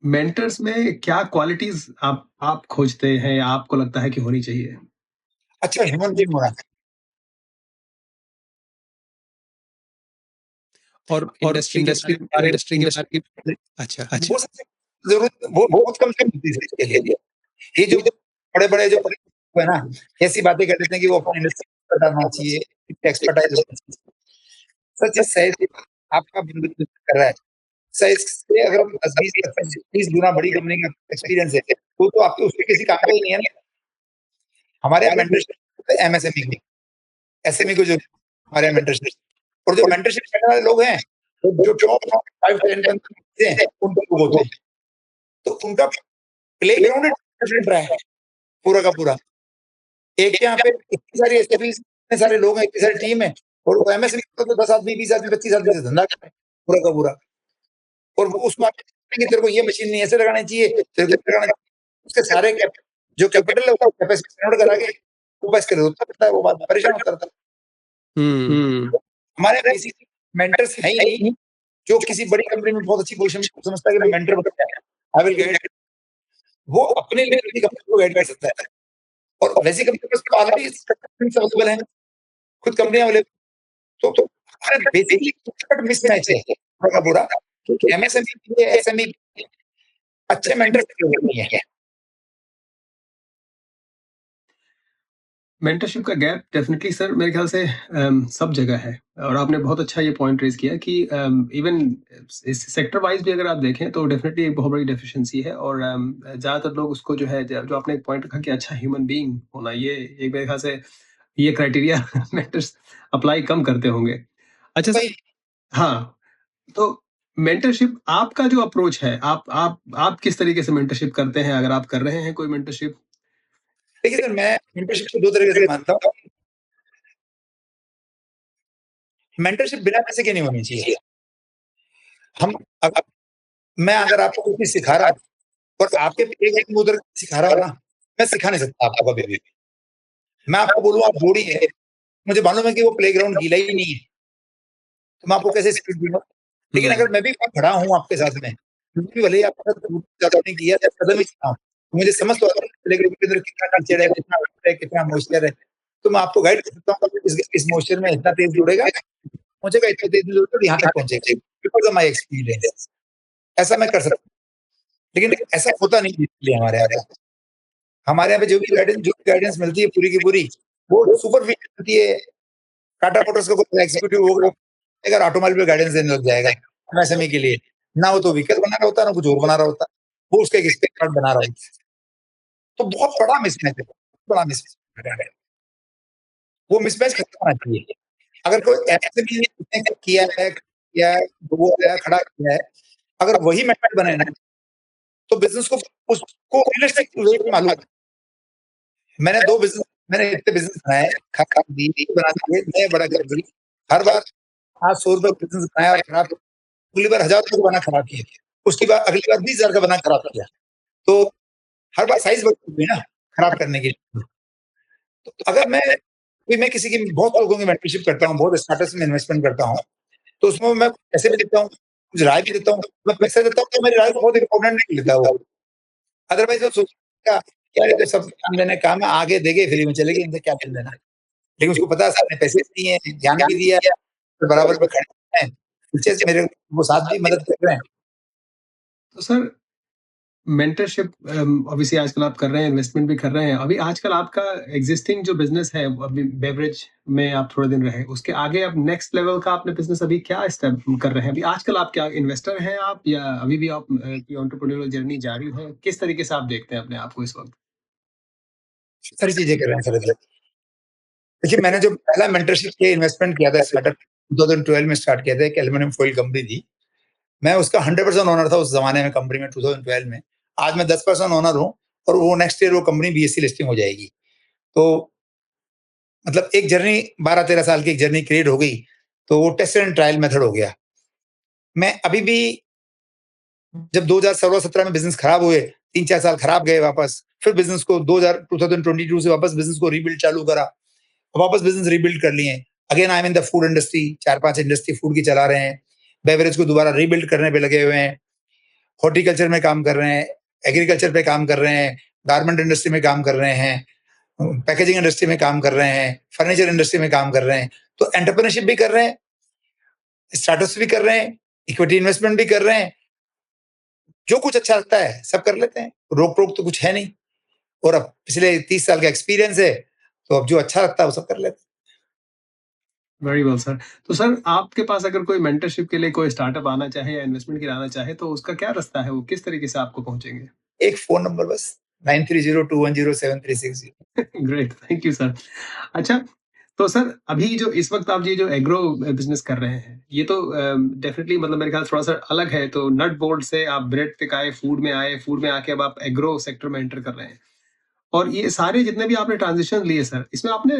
मेंटर्स में क्या क्वालिटीज़ आप खोजते हैं या आपको लगता है कि होनी चाहिए? अच्छा ह्यूमन बीइंग होना चाहिए। और और इंडस्ट्री के इंडस्ट्री बारे के में बारे में इंडस्ट्री के बारे इंडस्ट्री अच्छा, अच्छा। वो सबसे ज़रूरत वो बहुत कम से मिलती है इसके लिए। ये जो बड़े-बड़े जो है ना, ऐसी बातें कर देते हैं कि वो अपनी इंडस्ट्री में डालना चाहिए, एक्सपर्टाइज़ होना चाहिए। सच इज़ सही आपका बिज़नेस कर रहा है। सच से अगर 10-20 25-30 गुना बड़ी कंपनी का एक्सपीरियंस है, तो आपके उसके किसी काम का ही नहीं है ना। हमारे यहाँ मेंटरशिप एमएसएमई की, एसएमई को जो हमारे यहाँ मेंटरशिप, और जो मेंटरशिप करने वाले लोग हैं, जो टॉप 5-10 कंपनी हैं, उन लोग होते हैं। तो उनका प्लेग्राउंड डिफरेंट रहा है, पूरा का पूरा। एक के यहाँ पे इतनी सारी एसओपीज़, इतने सारे लोग हैं, इतनी सारी टीम है, और वो एमएसएमई तो 10 आदमी, 20 आदमी, 25 आदमी से धंधा कर रहे हैं, पूरा का पूरा। और वो उसको आप कि तेरे को ये मशीन नहीं ऐसे लगानी चाहिए, तेरे को लगाना उसके सारे जो कैपिटल है उसको कैपेसिटी कन्वर्ट करा के वो बस कर होता रहता है, वो बात परेशान होता रहता है। हुँ। हमारे बेसिक मेंटर्स है ही नहीं, जो किसी बड़ी कंपनी में बहुत अच्छी पोज़ीशन में समझता है कि मैं मेंटर बन गया, आई विल गाइड, वो अपने लिए किसी कंपनी को गाइड कर सकता है। और वैसी कंपनी में उसको ऑलरेडी अवेलेबल है, खुद कंपनियाँ अवेलेबल, तो हमारे बेसिकली मिसमैच है पूरा का पूरा। एमएसएमई के लिए, एसएमई के लिए अच्छे मेंटर्स की जरूरत नहीं है। मेंटरशिप का गैप डेफिनिटली सर मेरे ख्याल से सब जगह है, और आपने बहुत अच्छा ये पॉइंट रेज़ किया कि इवन इस सेक्टर वाइज़ भी अगर आप देखें तो डेफिनिटली एक बहुत बड़ी डेफिशिएंसी है, और ज़्यादातर लोग उसको जो है जो आपने एक पॉइंट रखा कि अच्छा ह्यूमन बीइंग होना, ये एक मेरे ख्याल से ये क्राइटेरिया मेंटर्स अप्लाई कम करते होंगे। अच्छा सर, हाँ, तो मेंटरशिप आपका जो अप्रोच है, आप किस तरीके से मेंटरशिप करते हैं? अगर आप कर रहे हैं कोई मेंटरशिप? देखिए सर, मैं मेंटरशिप को 2 तरीके से मानता हूँ। मेंटरशिप बिना पैसे के नहीं होनी चाहिए। हम अग मैं अगर आपको कोई चीज़ सिखा रहा हूँ और आपके प्लेग्राउंड में उधर सिखा रहा हूँ ना, मैं सिखा नहीं सकता आपको कभी भी। मैं आपको बोलूँ आप बोरिए, मुझे मालूम है कि वो प्लेग्राउंड गीला ही नहीं है, तो मैं आपको कैसे स्पीड दूँगा? लेकिन राइट। अगर मैं भी वहाँ खड़ा हूँ आपके साथ में, क्योंकि भले ही आपके साथ दूर ज़्यादा नहीं किया या कदम ही चला हूँ, तो मुझे समझ तो आता है प्लेग्राउंड के अंदर कितना कीचड़ है, कितना वेट है, कितना मॉइस्चर है, तो मैं आपको गाइड कर सकता हूँ कि इस मॉइस्चर में इतना तेज़ दौड़ेगा, पहुँचेगा इतनी तेज़ में दौड़ेगा यहाँ तक पहुँचेगा, बिकॉज़ ऑफ माय एक्सपीरियंस। ऐसा मैं कर सकता हूँ, लेकिन ऐसा होता नहीं बेसिकली हमारे यहाँ पे। हमारे यहाँ पे जो भी गाइडेंस मिलती है पूरी की पूरी, वो सुपरफिशियल मिलती है। टाटा मोटर्स का कोई एग्जीक्यूटिव होगा, अगर ऑटोमोबाइल पे गाइडेंस देने लग जाएगा एमएसएमई के लिए, ना वो तो व्हीकल बना रहा होता, ना कुछ और बना रहा होता। वो उसका एक स्पेयर पार्ट बना रहा होता। तो बहुत बड़ा मिसमैच है, बड़ा मिसमैच है। वो मिसमैच खत्म होना चाहिए। अगर कोई एमएसएमई ने किया है, वो आया खड़ा किया है, अगर वही मेथड बने ना, तो बिज़नेस को उसको रियलिस्टिक वे में मालूम है। मैंने इतने बिज़नेस बनाए, खराब दिए, बना दिए, नए बड़ा कर दिए। हर बार ₹500 बिज़नेस बनाया और खराब अगली बार ₹1000 का बना खराब किया। उसकी बार अगली बार 20,000 का बना खराब किया। तो हर बार साइज़ बढ़ती हुई ना खराब करने की। तो मैं किसी की बहुत लोगों की मेंटरशिप करता हूँ, बहुत स्टार्टअप्स में इन्वेस्टमेंट करता हूँ। तो उसमें मैं पैसे भी देता हूँ, कुछ राय भी देता हूँ। मैं पैसे देता हूँ तो मेरी राय को बहुत इम्पोर्टेंट नहीं लेता वो। अदरवाइज़ वो सोचेगा कि यार ये तो सब ज्ञान देने का काम है, आगे देंगे फ्री में चले गए, इनसे क्या लेना देना। लेकिन उसको पता है साहब ने पैसे भी दिए हैं, ज्ञान भी दिया है, तो बराबर में खड़े हैं। पीछे से मेरे वो साथ भी मदद कर रहे हैं। तो सर मेंटरशिप ऑब्वियसली आजकल आप कर रहे हैं, इन्वेस्टमेंट भी कर रहे हैं। अभी आजकल आपका एक्जिस्टिंग जो बिज़नेस है, अभी बेवरेज में आप थोड़े दिन रहे, उसके आगे अब नेक्स्ट लेवल का आपने बिज़नेस अभी क्या स्टेप कर रहे हैं? अभी आजकल आप क्या इन्वेस्टर हैं आप या अभी भी आप की एंटरप्रेन्योरियल जर्नी जारी है? किस तरीके से आप देखते हैं अपने आप को इस वक़्त? सारी चीज़ें कर रहे हैं सर अभी। देखिए मैंने जो पहला मेंटरशिप के इन्वेस्टमेंट किया था स्टार्टअप 2012 में स्टार्ट किया था, एक एल्यूमीनियम फॉयल कंपनी थी। मैं उसका 100% ओनर था उस ज़माने में कंपनी में 2012 में। आज मैं 10% ओनर हूँ और वो नेक्स्ट ईयर वो कंपनी बीएसई लिस्टिंग हो जाएगी। तो मतलब एक जर्नी 12-13 साल की एक जर्नी क्रिएट हो गई, तो वो टेस्ट एंड ट्रायल मेथड हो गया। मैं अभी भी जब 2016-17 में बिज़नेस खराब हुए, 3-4 साल खराब गए वापस, फिर बिज़नेस को 2022 से वापस बिज़नेस को रीबिल्ड चालू करा। वापस बिज़नेस रीबिल्ड कर लिए। Again I am in the food industry, 4-5 industry food की चला रहे हैं। बेवरेज को दोबारा रीबिल्ड करने पे लगे हुए हैं। हॉर्टिकल्चर में काम कर रहे हैं, एग्रीकल्चर पे काम कर रहे हैं, गारमेंट इंडस्ट्री में काम कर रहे हैं, पैकेजिंग इंडस्ट्री में काम कर रहे हैं, फर्नीचर इंडस्ट्री में काम कर रहे हैं। तो एंटरप्रेन्योरशिप भी कर रहे हैं, स्टार्टअप्स भी कर रहे हैं, इक्विटी इन्वेस्टमेंट भी कर रहे हैं। जो कुछ अच्छा लगता है, सब कर लेते हैं। रोक-टोक तो कुछ है नहीं और अब पिछले 30 साल का एक्सपीरियंस है, तो अब जो अच्छा लगता है वो सब कर लेते हैं। Very well sir. तो सर आपके पास अगर कोई मेंटरशिप के लिए कोई स्टार्टअप आना चाहे या इन्वेस्टमेंट के लिए आना चाहे, तो उसका क्या रास्ता है? वो किस तरीके से आपको पहुँचेंगे? एक फ़ोन नंबर बस 9302107360। Great, thank you sir. अच्छा, तो सर अभी जो इस वक़्त आप ये जो एग्रो बिज़नेस कर रहे हैं, ये तो डेफ़िनिटली मतलब मेरे ख़्याल से थोड़ा-सा अलग है। तो नट बोल्ट से आप ब्रेड तक आए, फूड में आके अब आप एग्रो सेक्टर में एंटर कर रहे हैं। और ये सारे जितने भी आपने ट्रांज़िशन लिए सर, इसमें आपने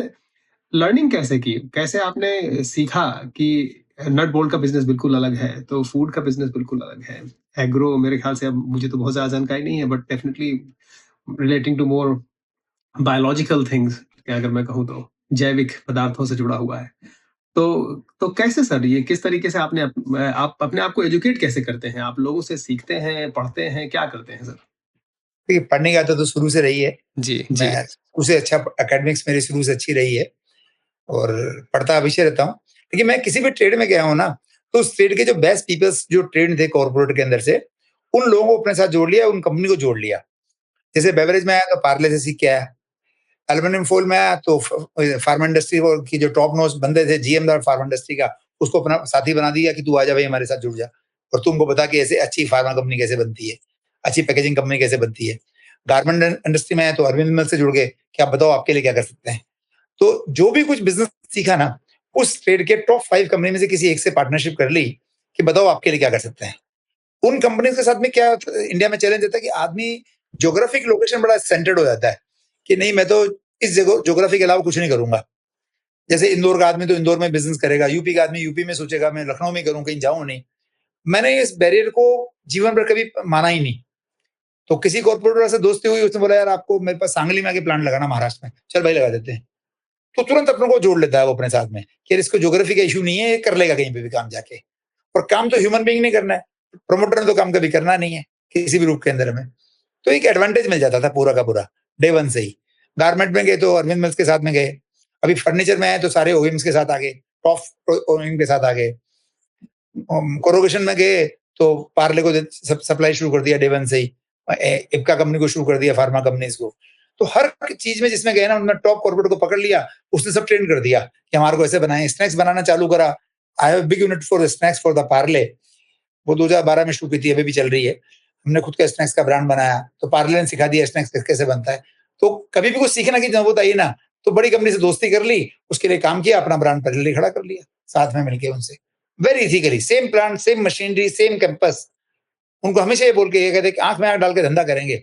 लर्निंग कैसे की? कैसे आपने सीखा कि नट बोल्ट का बिज़नेस बिल्कुल अलग है, तो फूड का बिज़नेस बिल्कुल अलग है। एग्रो मेरे ख़्याल से अब मुझे तो बहुत ज़्यादा जानकारी नहीं है, but definitely relating to more biological things अगर मैं कहूँ तो, जैविक पदार्थों से जुड़ा हुआ है। तो कैसे सर ये किस तरीके से आप अपने आप को एजुकेट कैसे करते हैं? आप लोगों से सीखते हैं, पढ़ते हैं, क्या करते हैं सर? देखिए, पढ़ने की आदत तो शुरू से रही है। जी, जी। मैं शुरू से अच्छा एकेडमिक्स मेरी शुरू से अच्छी रही है और पढ़ता हमेशा रहता हूँ। देखिए, मैं किसी भी ट्रेड में गया हूँ ना, तो उस ट्रेड के जो बेस्ट पीपल्स जो ट्रेन्ड थे कॉर्पोरेट के अंदर से, उन लोगों को अपने साथ जोड़ लिया, उन कंपनी को जोड़ लिया। जैसे बेवरेज में आया तो पार्ले से सीख के आया। एल्यूमीनियम फॉयल में आया तो फार्मा इंडस्ट्री और की जो टॉप नॉच बंदे थे, जीएम था फार्मा इंडस्ट्री का, उसको अपना साथी बना दिया कि तू आजा भाई हमारे साथ जुड़ जा और तुमको बता कि ऐसे अच्छी फार्मा कंपनी कैसे बनती है, अच्छी पैकेजिंग कंपनी कैसे बनती है। गारमेंट इंडस्ट्री में आए तो अरविंद मिल से जुड़ गए कि आप बताओ आपके लिए क्या कर सकते हैं। तो जो भी कुछ बिज़नेस सीखा ना, उस ट्रेड के टॉप 5 कंपनी में से किसी एक से पार्टनरशिप कर ली कि बताओ आपके लिए क्या कर सकते हैं। उन कंपनीज़ के साथ में क्या इंडिया में चैलेंज रहता है कि आदमी ज्योग्राफिक लोकेशन बड़ा सेंटर्ड हो जाता है, कि नहीं मैं तो इस जगह ज्योग्राफी के अलावा कुछ नहीं करूँगा। जैसे इंदौर का आदमी तो इंदौर में बिज़नेस करेगा, यूपी का आदमी यूपी में सोचेगा मैं लखनऊ में करूँ, कहीं जाऊँ नहीं। मैंने इस बैरियर को जीवन भर कभी माना ही नहीं। तो किसी कॉर्पोरेट वाले से दोस्ती हुई, उसने बोला यार आपको मेरे पास सांगली में आके प्लांट लगाना महाराष्ट्र में, चल भाई लगा देते हैं। तो तुरंत अपनों को जोड़ लेता है वो अपने साथ में कि यार इसको ज्योग्राफी का इश्यू नहीं है, ये कर लेगा कहीं पे भी काम जाके। और काम तो ह्यूमन बीइंग ने करना है, प्रमोटर ने तो काम कभी करना नहीं है, किसी भी रूप के अंदर में। तो एक एडवांटेज मिल जाता था पूरा का पूरा, डे 1 से ही। गारमेंट में गए तो अरविंद मिल्स के साथ में गए, अभी फर्नीचर में आए तो सारे ओईएम्स के साथ आ गए, टॉप ओईएम के साथ आ गए। कोरोगेशन में गए तो पार्ले को सप्लाई शुरू कर दिया डे 1 से ही। इप्का कंपनी को शुरू कर दिया, फार्मा कंपनीज को। तो हर चीज में जिसमें गए ना उनमें टॉप कॉर्पोरेट को पकड़ लिया, उसने सब ट्रेन कर दिया कि हमारे को ऐसे बनाए, स्नैक्स बनाना चालू करा। I have big unit for snacks for the Parle. वो 2012 में शुरू की थी, अभी भी चल रही है। हमने खुद का स्नैक्स का ब्रांड बनाया, तो पार्ले ने सिखा दिया स्नैक्स कैसे बनता है। तो कभी भी कुछ सीखने की जरूरत आई ना, तो बड़ी कंपनी से दोस्ती कर ली, उसके लिए काम किया, अपना ब्रांड पहले खड़ा कर लिया, साथ में मिलके उनसे। Very ethically, same plant, same machinery, same campus. उनको हमेशा ये बोल के ये कहते कि आँख में आँख डाल के धंधा करेंगे।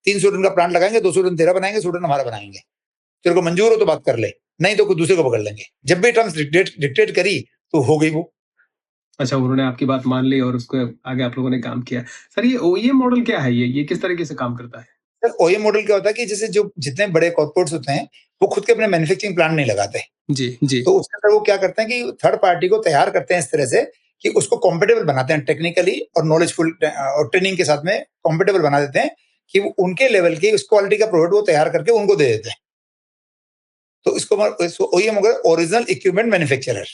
300 टन का प्लांट लगाएँगे, 200 टन तेरा बनाएँगे, 100 टन हमारा बनाएँगे। तेरे को मंजूर हो तो बात कर ले, नहीं तो कोई दूसरे को पकड़ लेंगे। जब भी टर्म्स डिक्टेट करी, तो हो गई वो। अच्छा, उन्होंने आपकी बात मान ली और उसको आगे आप लोगों ने काम किया। सर ये ओईएम मॉडल क्या है ये? किस तरीके से काम करता है? सर ओईएम मॉडल क्या होता है कि जैसे जो जितने बड़े कॉर्पोरेट्स होते हैं, वो खुद के अपने मैन्युफैक्चरिंग प्लांट नहीं लगाते। जी, जी। तो उसके अंदर वो क्या करते हैं कि थर्ड पार्टी को तैयार करते हैं इस तरह से कि उसको कॉम्पिटेबल बनाते हैं टेक्निकली और नॉलेजफुल और ट्रेनिंग के साथ में कॉम्पिटेबल बना देते हैं कि वो उनके लेवल की उस क्वालिटी का प्रोडक्ट वो तैयार करके उनको दे देते हैं। तो इसको ओईएम हो गया, ओरिजिनल इक्विपमेंट मैन्युफैक्चरर।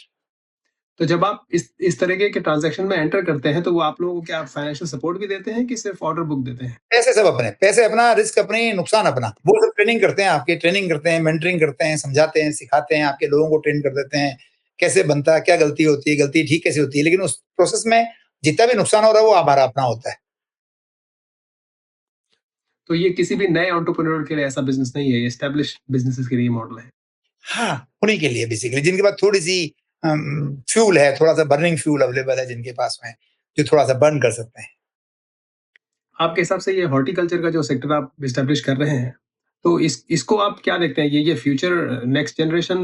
तो जब आप इस तरीके के ट्रांज़ैक्शन में एंटर करते हैं, तो वो आप लोगों को क्या फाइनेंशियल सपोर्ट भी देते हैं कि सिर्फ़ ऑर्डर बुक देते हैं? पैसे सब अपने, पैसे अपना, रिस्क अपनी, नुकसान अपना। वो सब ट्रेनिंग करते हैं, आपकी ट्रेनिंग करते हैं, मेंटरिंग करते हैं, समझाते हैं, सिखाते हैं, आपके लोगों को ट्रेन कर देते हैं, कैसे बनता है, क्या गलती होती है, गलती ठीक कैसे होती है। लेकिन उस प्रोसेस में जितना भी नुकसान हो रहा है, वो हमारा अपना होता है। तो ये किसी भी नए एंटरप्रेन्योर के लिए ऐसा बिज़नेस नहीं है, ये एस्टेब्लिश्ड बिज़नेसेस के लिए मॉडल है। हाँ, उन्हीं के लिए बेसिकली जिनके पास थोड़ी-सी फ्यूल है, थोड़ा-सा बर्निंग फ्यूल अवेलेबल है जिनके पास में, जो थोड़ा-सा बर्न कर सकते हैं। आपके हिसाब से ये हॉर्टिकल्चर का जो सेक्टर आप एस्टेब्लिश कर रहे हैं, तो इसको आप क्या देखते हैं? ये future next generation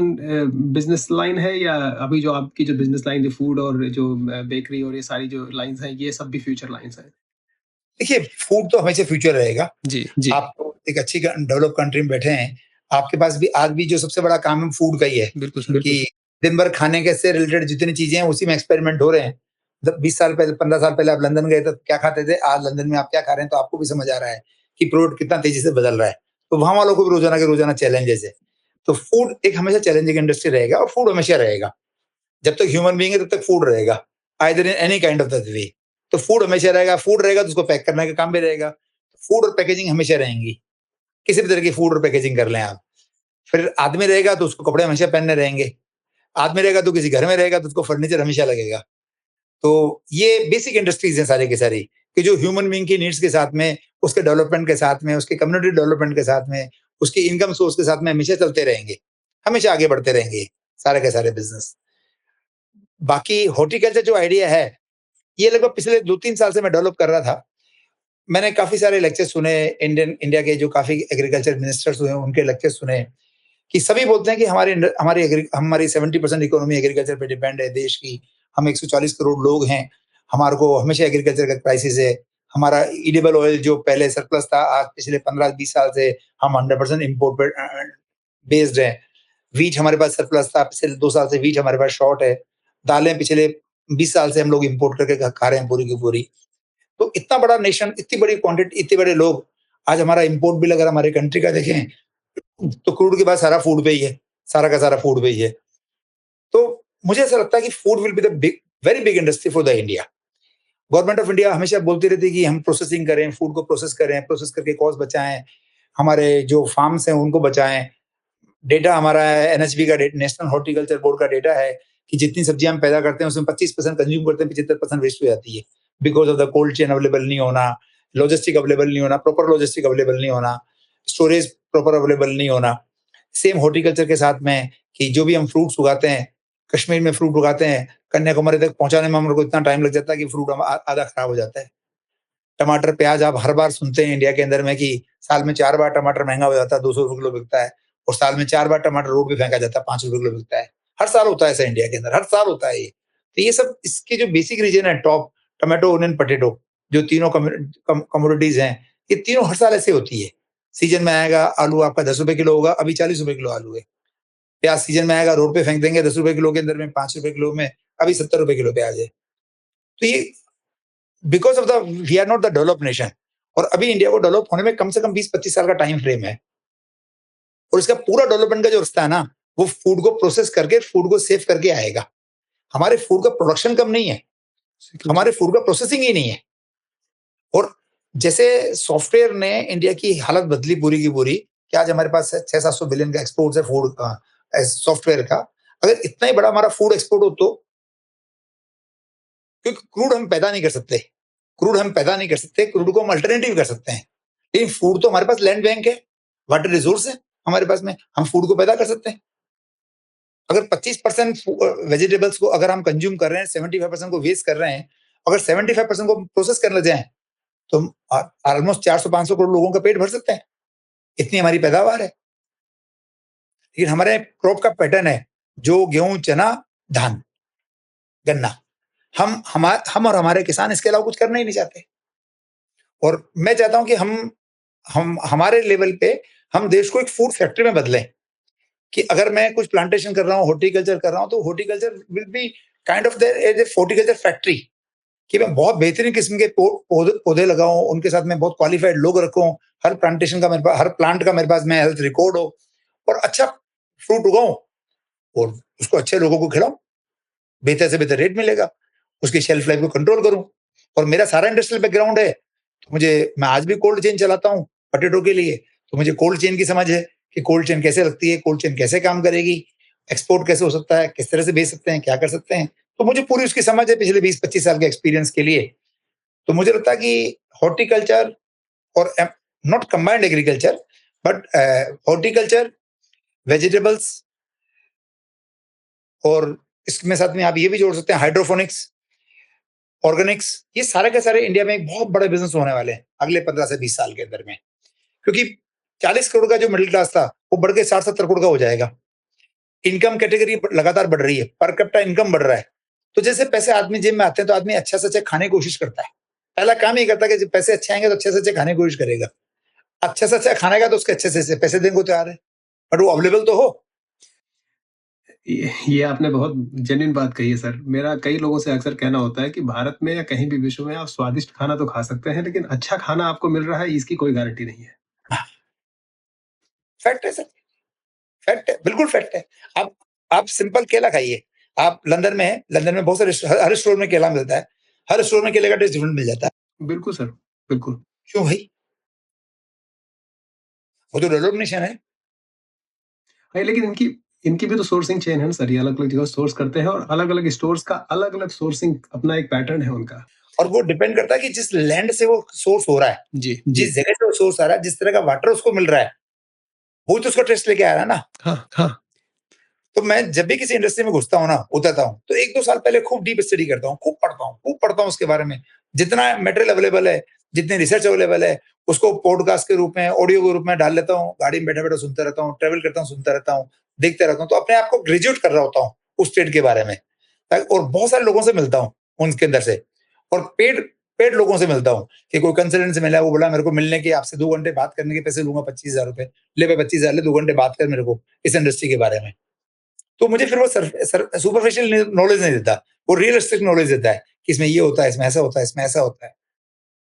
business line है या अभी जो आपकी जो बिज़नेस लाइन थी फूड और जो बेकरी और ये सारी जो लाइन्स हैं, ये सब भी फ्यूचर लाइन्स हैं? देखिए, फूड तो हमेशा फ्यूचर रहेगा। जी, जी। आप तो एक अच्छी डेवलप कंट्री में बैठे हैं, आपके पास भी आज भी जो सबसे बड़ा काम है फूड का ही है बिल्कुल सर। कि दिन भर खाने के से रिलेटेड जितनी चीज़ें हैं उसी में एक्सपेरिमेंट हो रहे हैं। जब 20 साल पहले 15 साल पहले आप लंदन गए तो क्या खाते थे? आज लंदन में आप क्या खा रहे हैं तो आपको भी समझ आ रहा है कि प्रोडक्ट कितना तेज़ी से बदल रहा है। तो वहाँ वालों को भी रोज़ाना के रोज़ाना चैलेंजेज़ है। तो फूड एक हमेशा चैलेंजिंग इंडस्ट्री रहेगा और फूड हमेशा रहेगा। जब तक ह्यूमन बीइंग है तब तक फूड रहेगा, either in any kind of the way. तो फूड हमेशा रहेगा, फूड रहेगा तो उसको पैक करने का काम भी रहेगा। फूड और पैकेजिंग हमेशा रहेंगी। किसी भी तरह की फूड और पैकेजिंग कर लें आप। फिर आदमी रहेगा तो उसको कपड़े हमेशा पहनने रहेंगे। आदमी रहेगा तो किसी घर में रहेगा तो उसको फर्नीचर हमेशा लगेगा। तो ये बेसिक इंडस्ट्रीज़ हैं सारी की सारी कि जो ह्यूमन बीइंग की नीड्स के साथ में, उसके डेवलपमेंट के साथ में, उसके कम्युनिटी डेवलपमेंट के साथ में, उसकी इनकम सोर्स के साथ में हमेशा चलते रहेंगे। हमेशा आगे बढ़ते रहेंगे, सारे के सारे बिज़नेस। बाकी हॉर्टिकल्चर जो आइडिया है, ये लगभग पिछले 2-3 साल से मैं डेवलप कर रहा था। मैंने काफ़ी सारे लेक्चर सुने, इंडिया के जो काफ़ी एग्रीकल्चर मिनिस्टर्स हुए हैं, उनके लेक्चर सुने कि सभी बोलते हैं कि हमारी 70% इकोनॉमी एग्रीकल्चर पे डिपेंड है देश की। हम 140 करोड़ लोग हैं। हमारे को हमेशा एग्रीकल्चर का क्राइसिस है। हमारा एडिबल ऑयल जो पहले सरप्लस था, आज पिछले 15-20 साल से हम 100% इम्पोर्ट पे बेस्ड हैं। व्हीट हमारे पास सरप्लस था, पिछले 2 साल से व्हीट हमारे पास शॉर्ट है। दालें पिछले 20 साल से हम लोग इम्पोर्ट करके खा रहे हैं पूरी की पूरी। तो इतना बड़ा नेशन, इतनी बड़ी क्वांटिटी, इतने बड़े लोग, आज हमारा इम्पोर्ट बिल अगर हमारे कंट्री का देखें तो क्रूड के बाद सारा फूड पे ही है, सारा का सारा फूड पे ही है। तो मुझे ऐसा लगता है कि food will be the big very big industry for the India. Government of India हमेशा बोलती रहती है कि हम प्रोसेसिंग करें, फूड को प्रोसेस करें, प्रोसेस करके कॉस्ट बचाएँ, हमारे जो फार्म्स हैं उनको बचाएँ। डेटा हमारा है एनएचबी का नेशनल हॉर्टिकल्चर बोर्ड का डेटा है कि जितनी सब्जियां हम पैदा करते हैं उसमें 25% कंज्यूम करते हैं, 75% वेस्ट हो जाती है because of the cold chain available नहीं होना, लॉजिस्टिक अवेलेबल नहीं होना, प्रॉपर लॉजिस्टिक अवेलेबल नहीं होना, स्टोरेज प्रॉपर अवेलेबल नहीं होना। सेम हॉर्टिकल्चर के साथ में कि जो भी हम फ्रूट्स उगाते हैं, कश्मीर में फ्रूट उगाते हैं, कन्याकुमारी तक पहुंचाने में हम लोग को इतना टाइम लग जाता है कि फ्रूट आधा खराब हो जाता है। टमाटर, प्याज आप हर बार सुनते हैं इंडिया के अंदर में कि साल में 4 बार टमाटर महँगा हो जाता है, ₹200 किलो बिकता है और साल में 4 बार टमाटर रोड पे फेंका जाता है, ₹5 किलो बिकता है। हर साल होता है ऐसा इंडिया के अंदर, हर साल होता है ये। तो ये सब इसके जो बेसिक रीज़न है टॉप टोमेटो, ओनियन, पोटैटो जो तीनों कमोडिटीज़ हैं, ये तीनों हर साल ऐसे होती है। सीज़न में आएगा, आलू आपका ₹10 किलो होगा, अभी ₹40 किलो आलू है। प्याज सीज़न में आएगा, रोड पे फेंक देंगे ₹10 किलो के अंदर में, ₹5 किलो में, अभी ₹70 किलो प्याज है। तो ये because of the we are not the developed nation और अभी इंडिया को डेवलप होने में कम से कम 20-25 साल का टाइम फ्रेम है। और इसका पूरा डेवलपमेंट का जो रास्ता है ना, वो फूड को प्रोसेस करके, फूड को सेव करके आएगा। हमारे फूड का प्रोडक्शन कम नहीं है, हमारे फूड का प्रोसेसिंग ही नहीं है। और जैसे सॉफ्टवेयर ने इंडिया की हालत बदली पूरी की पूरी, कि आज हमारे पास 600-700 बिलियन का एक्सपोर्ट्स है फूड का, सॉफ्टवेयर का। अगर इतना ही बड़ा हमारा फूड एक्सपोर्ट हो तो क्योंकि क्रूड हम पैदा नहीं कर सकते। क्रूड हम पैदा नहीं कर सकते, क्रूड को हम अल्टरनेटिव कर सकते हैं। लेकिन फूड तो हमारे पास लैंड बैंक है, वाटर रिसोर्स है हमारे पास में, हम फूड को पैदा कर सकते हैं। अगर 25% वेजिटेबल्स को अगर हम कंज्यूम कर रहे हैं, 75% को वेस्ट कर रहे हैं, अगर 75% को प्रोसेस करने जाएँ, तो हम ऑलमोस्ट 400-500 करोड़ लोगों का पेट भर सकते हैं। इतनी हमारी पैदावार है। लेकिन हमारे क्रॉप का पैटर्न है, जो गेहूँ, चना, धान, गन्ना। हम और हमारे किसान इसके अलावा कुछ करना ही नहीं चाहते। और मैं चाहता हूँ कि हम हमारे लेवल पे हम देश को एक फूड फैक्ट्री में बदलें, कि अगर मैं कुछ प्लांटेशन कर रहा हूँ, हॉर्टिकल्चर कर रहा हूँ, तो horticulture will be kind of there as a horticulture factory, कि मैं बहुत बेहतरीन किस्म के पौधे लगाऊँ, उनके साथ मैं बहुत क्वालिफाइड लोग रखूँ, हर प्लांटेशन का मेरे पास, हर प्लांट का मेरे पास में हेल्थ रिकॉर्ड हो और अच्छा फ्रूट उगाऊँ और उसको अच्छे लोगों को खिलाऊँ, बेहतर से बेहतर रेट मिलेगा, उसकी शेल्फ लाइफ को कंट्रोल करूँ। और मेरा सारा इंडस्ट्रियल बैकग्राउंड है, तो मैं आज भी कोल्ड चेन चलाता हूँ पोटैटो के लिए, तो मुझे कोल्ड चेन की समझ है कि कोल्ड चेन कैसे लगती है, कोल्ड चेन कैसे काम करेगी, एक्सपोर्ट कैसे हो सकता है, किस तरह से बेच सकते हैं, क्या कर सकते हैं। तो मुझे पूरी उसकी समझ है पिछले 20-25 साल के एक्सपीरियंस के लिए। तो मुझे लगता है कि हॉर्टिकल्चर और not combined agriculture but horticulture, vegetables और इसमें साथ में आप ये भी जोड़ सकते हैं हाइड्रोपोनिक्स, ऑर्गेनिक्स, ये सारे के सारे इंडिया में एक बहुत बड़े बिज़नेस होने वाले हैं अगले 15 से 20 साल के अंदर में। क्योंकि 40 करोड़ का जो मिडिल क्लास था, वो बढ़ के 60-70 करोड़ का हो जाएगा। इनकम कैटेगरी लगातार बढ़ रही है, पर कैपिटा इनकम बढ़ रहा है। तो जैसे पैसे आदमी जेब में आते हैं, तो आदमी अच्छा से अच्छा खाने की कोशिश करता है। पहला काम ये करता है कि जब पैसे अच्छे आएँगे, तो अच्छे से अच्छे खाने की कोशिश करेगा। अच्छा से अच्छा खाने का तो उसके अच्छे से अच्छे पैसे देने को तैयार है, बट वो अवेलेबल तो हो। ये आपने बहुत जेन्युइन बात कही है सर। मेरा कई लोगों से अक्सर कहना होता है कि भारत में या कहीं भी विश्व में आप स्वादिष्ट खाना तो खा सकते हैं, लेकिन अच्छा खाना आपको मिल रहा है इसकी कोई गारंटी नहीं है। फैक्ट है सर, फैक्ट है, बिल्कुल फैक्ट है। आप सिंपल केला खाइए। आप लंदन में हैं, लंदन में बहुत सारे हर स्टोर में केला मिलता है। हर स्टोर में केले का टेस्ट डिफरेंट मिल जाता है। बिल्कुल सर, बिल्कुल। क्यों भाई? वो तो डेवलप्ड नेशन है। नहीं, लेकिन इनकी इनकी भी तो सोर्सिंग चेन है ना सर, ये अलग-अलग जगह सोर्स करते हैं और अलग-अलग स्टोर्स का अलग-अलग सोर्सिंग अपना एक पैटर्न है उनका। और वो डिपेंड करता है कि जिस लैंड से वो सोर्स हो रहा है, जी, जिस जगह से वो सोर्स आ रहा है, जिस तरह का वाटर उसको मिल रहा है, वो तो उसका टेस्ट लेके आ रहा है ना। हाँ, हाँ। तो मैं जब भी किसी इंडस्ट्री में घुसता हूँ ना, उतरता हूँ, तो 1-2 साल पहले खूब डीप स्टडी करता हूँ, खूब पढ़ता हूँ उसके बारे में। जितना मटेरियल अवेलेबल है, जितनी रिसर्च अवेलेबल है, उसको पॉडकास्ट के रूप में, ऑडियो के रूप में डाल लेता हूँ, गाड़ी में बैठे-बैठे सुनता रहता हूँ, ट्रैवल करता हूँ, सुनता रहता हूँ, देखता रहता हूँ। तो अपने आप को ग्रेजुएट कर रहा होता हूँ उस स्टेट के बारे में। और बहुत सारे लोगों से मिलता हूँ उनके अंदर से और पेड पेड लोगों से मिलता हूँ कि कोई कंसल्टेंट से मिला, वो बोला मेरे को मिलने के आपसे 2 घंटे बात करने के पैसे लूँगा ₹25,000 ले भाई 25,000 ले 2 घंटे बात कर मेरे को इस इंडस्ट्री के बारे में। तो मुझे फिर वो सुपरफिशियल नॉलेज नहीं देता, वो रियलिस्टिक नॉलेज देता है कि इसमें ये होता है, इसमें ऐसा होता है, इसमें ऐसा होता है।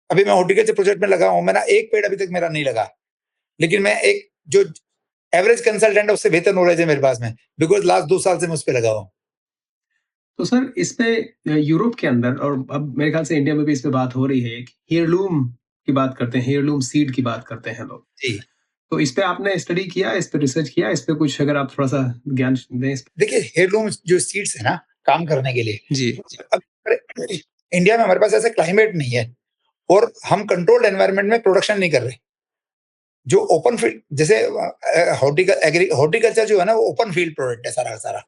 अभी मैं हॉर्टिकल्चर प्रोजेक्ट में लगा हूँ, मेरा एक पेड़ अभी तक मेरा नहीं लगा, लेकिन मैं एक जो एवरेज कंसल्टेंट है उससे बेहतर नॉलेज है मेरे पास में, बिकॉज़ लास्ट 2 साल से मैं उस पे लगा हुआ हूँ। तो सर इस पे यूरोप के अंदर और अब मेरे ख्याल से इंडिया में भी इस पे बात हो रही है, एक हेयरलूम की बात करते हैं, हेयरलूम सीड की बात करते हैं लोग। जी। तो इस पे आपने स्टडी किया, इस पे रिसर्च किया, इस पे कुछ अगर आप थोड़ा-सा ज्ञान दें इस पे? देखिए हेirloom जो सीड्स है ना, काम करने के लिए, जी। अब इंडिया में हमारे पास ऐसा क्लाइमेट नहीं है और हम कंट्रोल्ड एनवायरनमेंट में प्रोडक्शन नहीं कर रहे। जो ओपन फील्ड जैसे हॉर्टिकल्चर जो है ना, वो ओपन फील्ड प्रोडक्ट है सारा का सारा,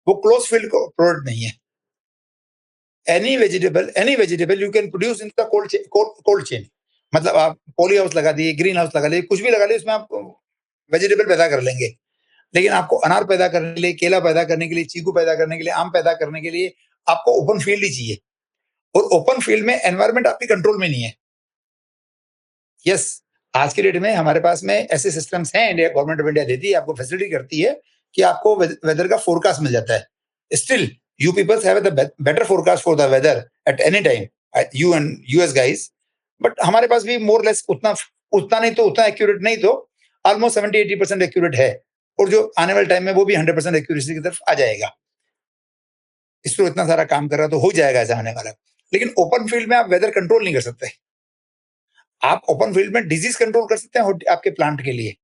वो क्लोज़ फील्ड प्रोडक्ट नहीं है। any vegetable you can produce in the cold chain. मतलब आप पॉली हाउस लगा दिए, ग्रीन हाउस लगा लिए, कुछ भी लगा लिए, उसमें आप वेजिटेबल पैदा कर लेंगे। लेकिन आपको अनार पैदा करने के लिए, केला पैदा करने के लिए, चीकू पैदा करने के लिए, आम पैदा करने के लिए आपको ओपन फील्ड ही चाहिए। और ओपन फील्ड में एनवायरनमेंट आपके कंट्रोल में नहीं है। यस, आज की डेट में हमारे पास में ऐसे सिस्टम्स हैं, इंडिया गवर्नमेंट ऑफ इंडिया देती है, आपको फैसिलिटी करती है कि आपको वेदर का फोरकास्ट मिल जाता है। Still you people have the better forecast for the weather at any time, you and US guys, but हमारे पास भी more or less उतना नहीं तो उतना एक्यूरेट नहीं तो almost 70-80% एक्यूरेट है, और जो आने वाले टाइम में वो भी 100% एक्यूरेसी की तरफ आ जाएगा। इसरो इतना सारा काम कर रहा तो हो जाएगा ऐसा आने वाला। लेकिन ओपन फील्ड में आप वेदर कंट्रोल नहीं कर सकते। आप ओपन फील्ड में डिजीज कंट्रोल कर सकते हैं आपके प्लांट के लिए,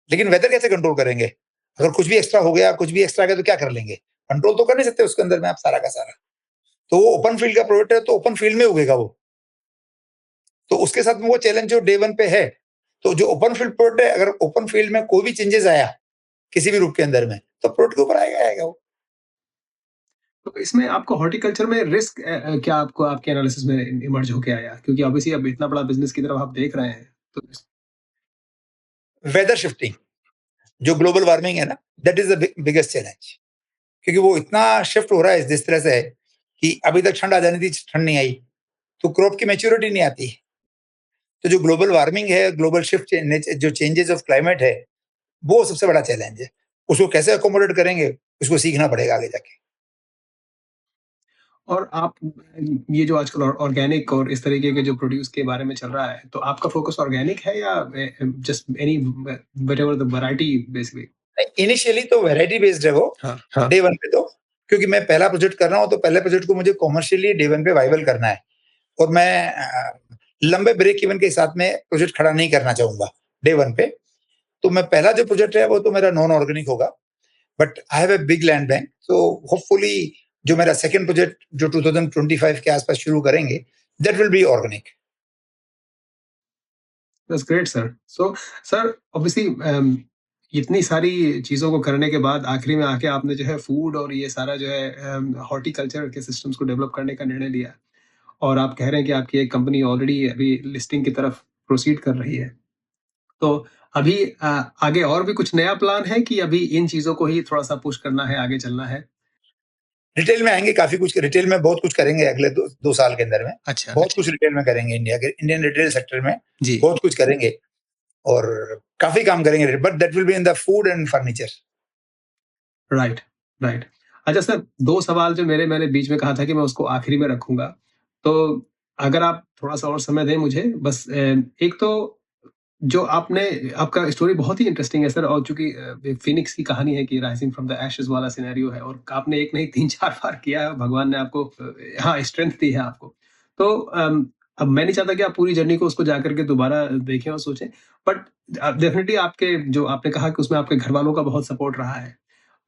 लेकिन वेदर कैसे कंट्रोल करेंगे? अगर कुछ भी एक्स्ट्रा हो गया, कुछ भी एक्स्ट्रा आ गया तो क्या कर लेंगे? कंट्रोल तो कर नहीं सकते उसके अंदर में आप सारा का सारा। तो वो ओपन फील्ड का प्रोडक्ट है, तो ओपन फील्ड में उगेगा वो। तो उसके साथ में वो चैलेंज जो डे 1 पे है, तो जो ओपन फील्ड प्रोडक्ट है, अगर ओपन फील्ड में कोई भी चेंजेस आया किसी भी रूप के अंदर में, तो प्रोडक्ट के ऊपर आएगा वो। तो इसमें आपको हॉर्टिकल्चर में रिस्क क्या आपको आपके एनालिसिस में इमर्ज होके आया? क्योंकि ऑब्वियसली अब इतना बड़ा बिजनेस की तरफ आप देख रहे हैं, तो वेदर शिफ्टिंग, जो ग्लोबल वार्मिंग है ना, that is the biggest challenge. क्योंकि वो इतना शिफ्ट हो रहा है जिस तरह से है कि अभी तक ठंड आ जानी थी, ठंड नहीं आई, तो क्रॉप की मैच्योरिटी नहीं आती। तो जो ग्लोबल वार्मिंग है, ग्लोबल शिफ्ट, जो चेंजेस ऑफ क्लाइमेट है, वो सबसे बड़ा चैलेंज है। उसको कैसे अकोमोडेट करेंगे, उसको सीखना पड़ेगा आगे जाके। और आप ये जो आजकल ऑर्गेनिक और इस तरीके के जो प्रोड्यूस के बारे में चल रहा है, तो आपका फोकस ऑर्गेनिक है या just any whatever the variety basically? Initially तो वैरायटी बेस्ड है वो, डे 1 पे तो, क्योंकि मैं पहला प्रोजेक्ट कर रहा हूँ, तो पहले प्रोजेक्ट को मुझे कॉमर्शियली डे 1 पे वाइबल करना है, और मैं लंबे ब्रेक इवन के साथ में प्रोजेक्ट खड़ा नहीं करना चाहूंगा डे 1 पे। तो मैं पहला जो प्रोजेक्ट है वो तो मेरा नॉन ऑर्गेनिक होगा, but I have a big land bank, so hopefully जो मेरा सेकंड प्रोजेक्ट जो 2025 के आसपास शुरू करेंगे, that will be organic. That's great sir. So sir obviously इतनी सारी चीज़ों को करने के बाद आखिरी में आके आपने जो है फूड और ये सारा जो है हॉर्टिकल्चर के सिस्टम्स को डेवलप करने का निर्णय लिया, और आप कह रहे हैं कि आपकी एक कंपनी ऑलरेडी अभी लिस्टिंग की तरफ प्रोसीड कर रही है। तो अभी आगे और भी कुछ नया प्लान है कि अभी इन चीज़ों को ही थोड़ा-सा पुश करना है, आगे चलना है? रिटेल में आएंगे, काफी कुछ रिटेल में बहुत कुछ करेंगे अगले 2 साल के अंदर में। अच्छा, बहुत कुछ रिटेल में करेंगे, इंडियन रिटेल सेक्टर में जी। बहुत कुछ करेंगे और काफी काम करेंगे, but that will be in the food and furniture. Right, right. अच्छा सर, 2 सवाल जो मैंने बीच में कहा था कि मैं उसको आखिरी में रखूँगा। तो अगर आप थोड़ा-सा और समय दें मुझे, बस एक तो जो आपका स्टोरी बहुत ही इंटरेस्टिंग है सर, और चूँकि फिनिक्स की कहानी है कि राइजिंग फ्रॉम द एशेज़ वाला सिनेरियो है, और आपने एक नहीं 3-4 बार किया है, भगवान ने आपको हाँ, स्ट्रेंथ दी है आपको। तो अब मैं नहीं चाहता कि आप पूरी जर्नी को उसको जाकर के दोबारा देखें और सोचें, बट डेफिनिटली आपके जो आपने कहा कि उसमें आपके घरवालों का बहुत सपोर्ट रहा है।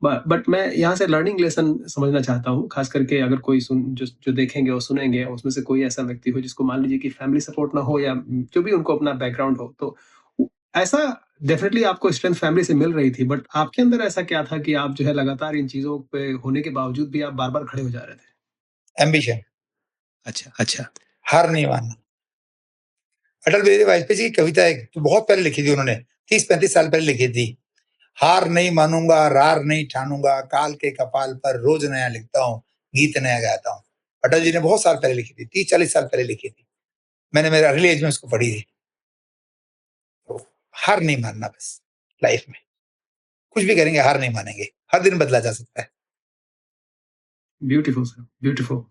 बट मैं यहाँ से लर्निंग लेसन समझना चाहता हूँ, खास करके अगर कोई जो देखेंगे और सुनेंगे, उसमें से कोई ऐसा व्यक्ति हो जिसको मान लीजिए कि फैमिली सपोर्ट ना हो, या जो भी उनको अपना बैकग्राउंड हो, तो ऐसा डेफिनेटली आपको स्ट्रेंथ फैमिली से मिल रही थी, बट आपके अंदर ऐसा क्या था कि आप जो है लगातार इन चीजों पे होने के बावजूद भी आप बार-बार खड़े हो जा रहे थे? एम्बिशन, अच्छा, अच्छा। हार नहीं मानना। अटल बिहारी वाजपेयी जी की कविता है, तो बहुत पहले लिखी थी उन्होंने, 30-35 साल पहले लिखी थी। हार नहीं मानूंगा, रार नहीं ठानूंगा, काल के कपाल पर रोज नया लिखता हूँ, गीत नया गाता हूँ। अटल जी ने बहुत साल पहले लिखी थी, 30-40 साल पहले लिखी थी। मैंने मेरे अर्ली एज में उसको पढ़ी थी। तो हार नहीं मानना बस लाइफ में, कुछ भी करेंगे हार नहीं मानेंगे, हर दिन बदला जा सकता है। Beautiful, sir. Beautiful.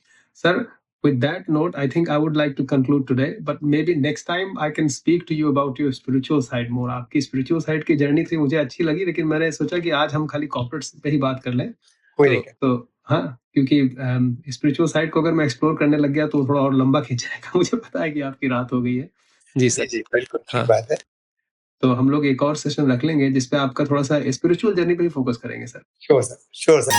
Sir, with that note, I think I would like to conclude today, but maybe next time I can speak to you about your spiritual side more. आपकी spiritual side की journey थी मुझे अच्छी लगी, लेकिन मैंने सोचा कि आज हम खाली कॉर्पोरेट्स पे ही बात कर लें। तो हाँ, क्योंकि स्पिरिचुअल साइड को अगर मैं एक्सप्लोर करने लग गया तो थोड़ा और लंबा खींच जाएगा। मुझे पता है कि आपकी रात हो गई है। जी सर। जी, बिल्कुल ठीक हाँ। बात है। तो हम लोग एक और सेशन रख लेंगे जिसपे आपका थोड़ा-सा स्पिरिचुअल जर्नी पे ही फोकस करेंगे sir. Sure sir, sure sir.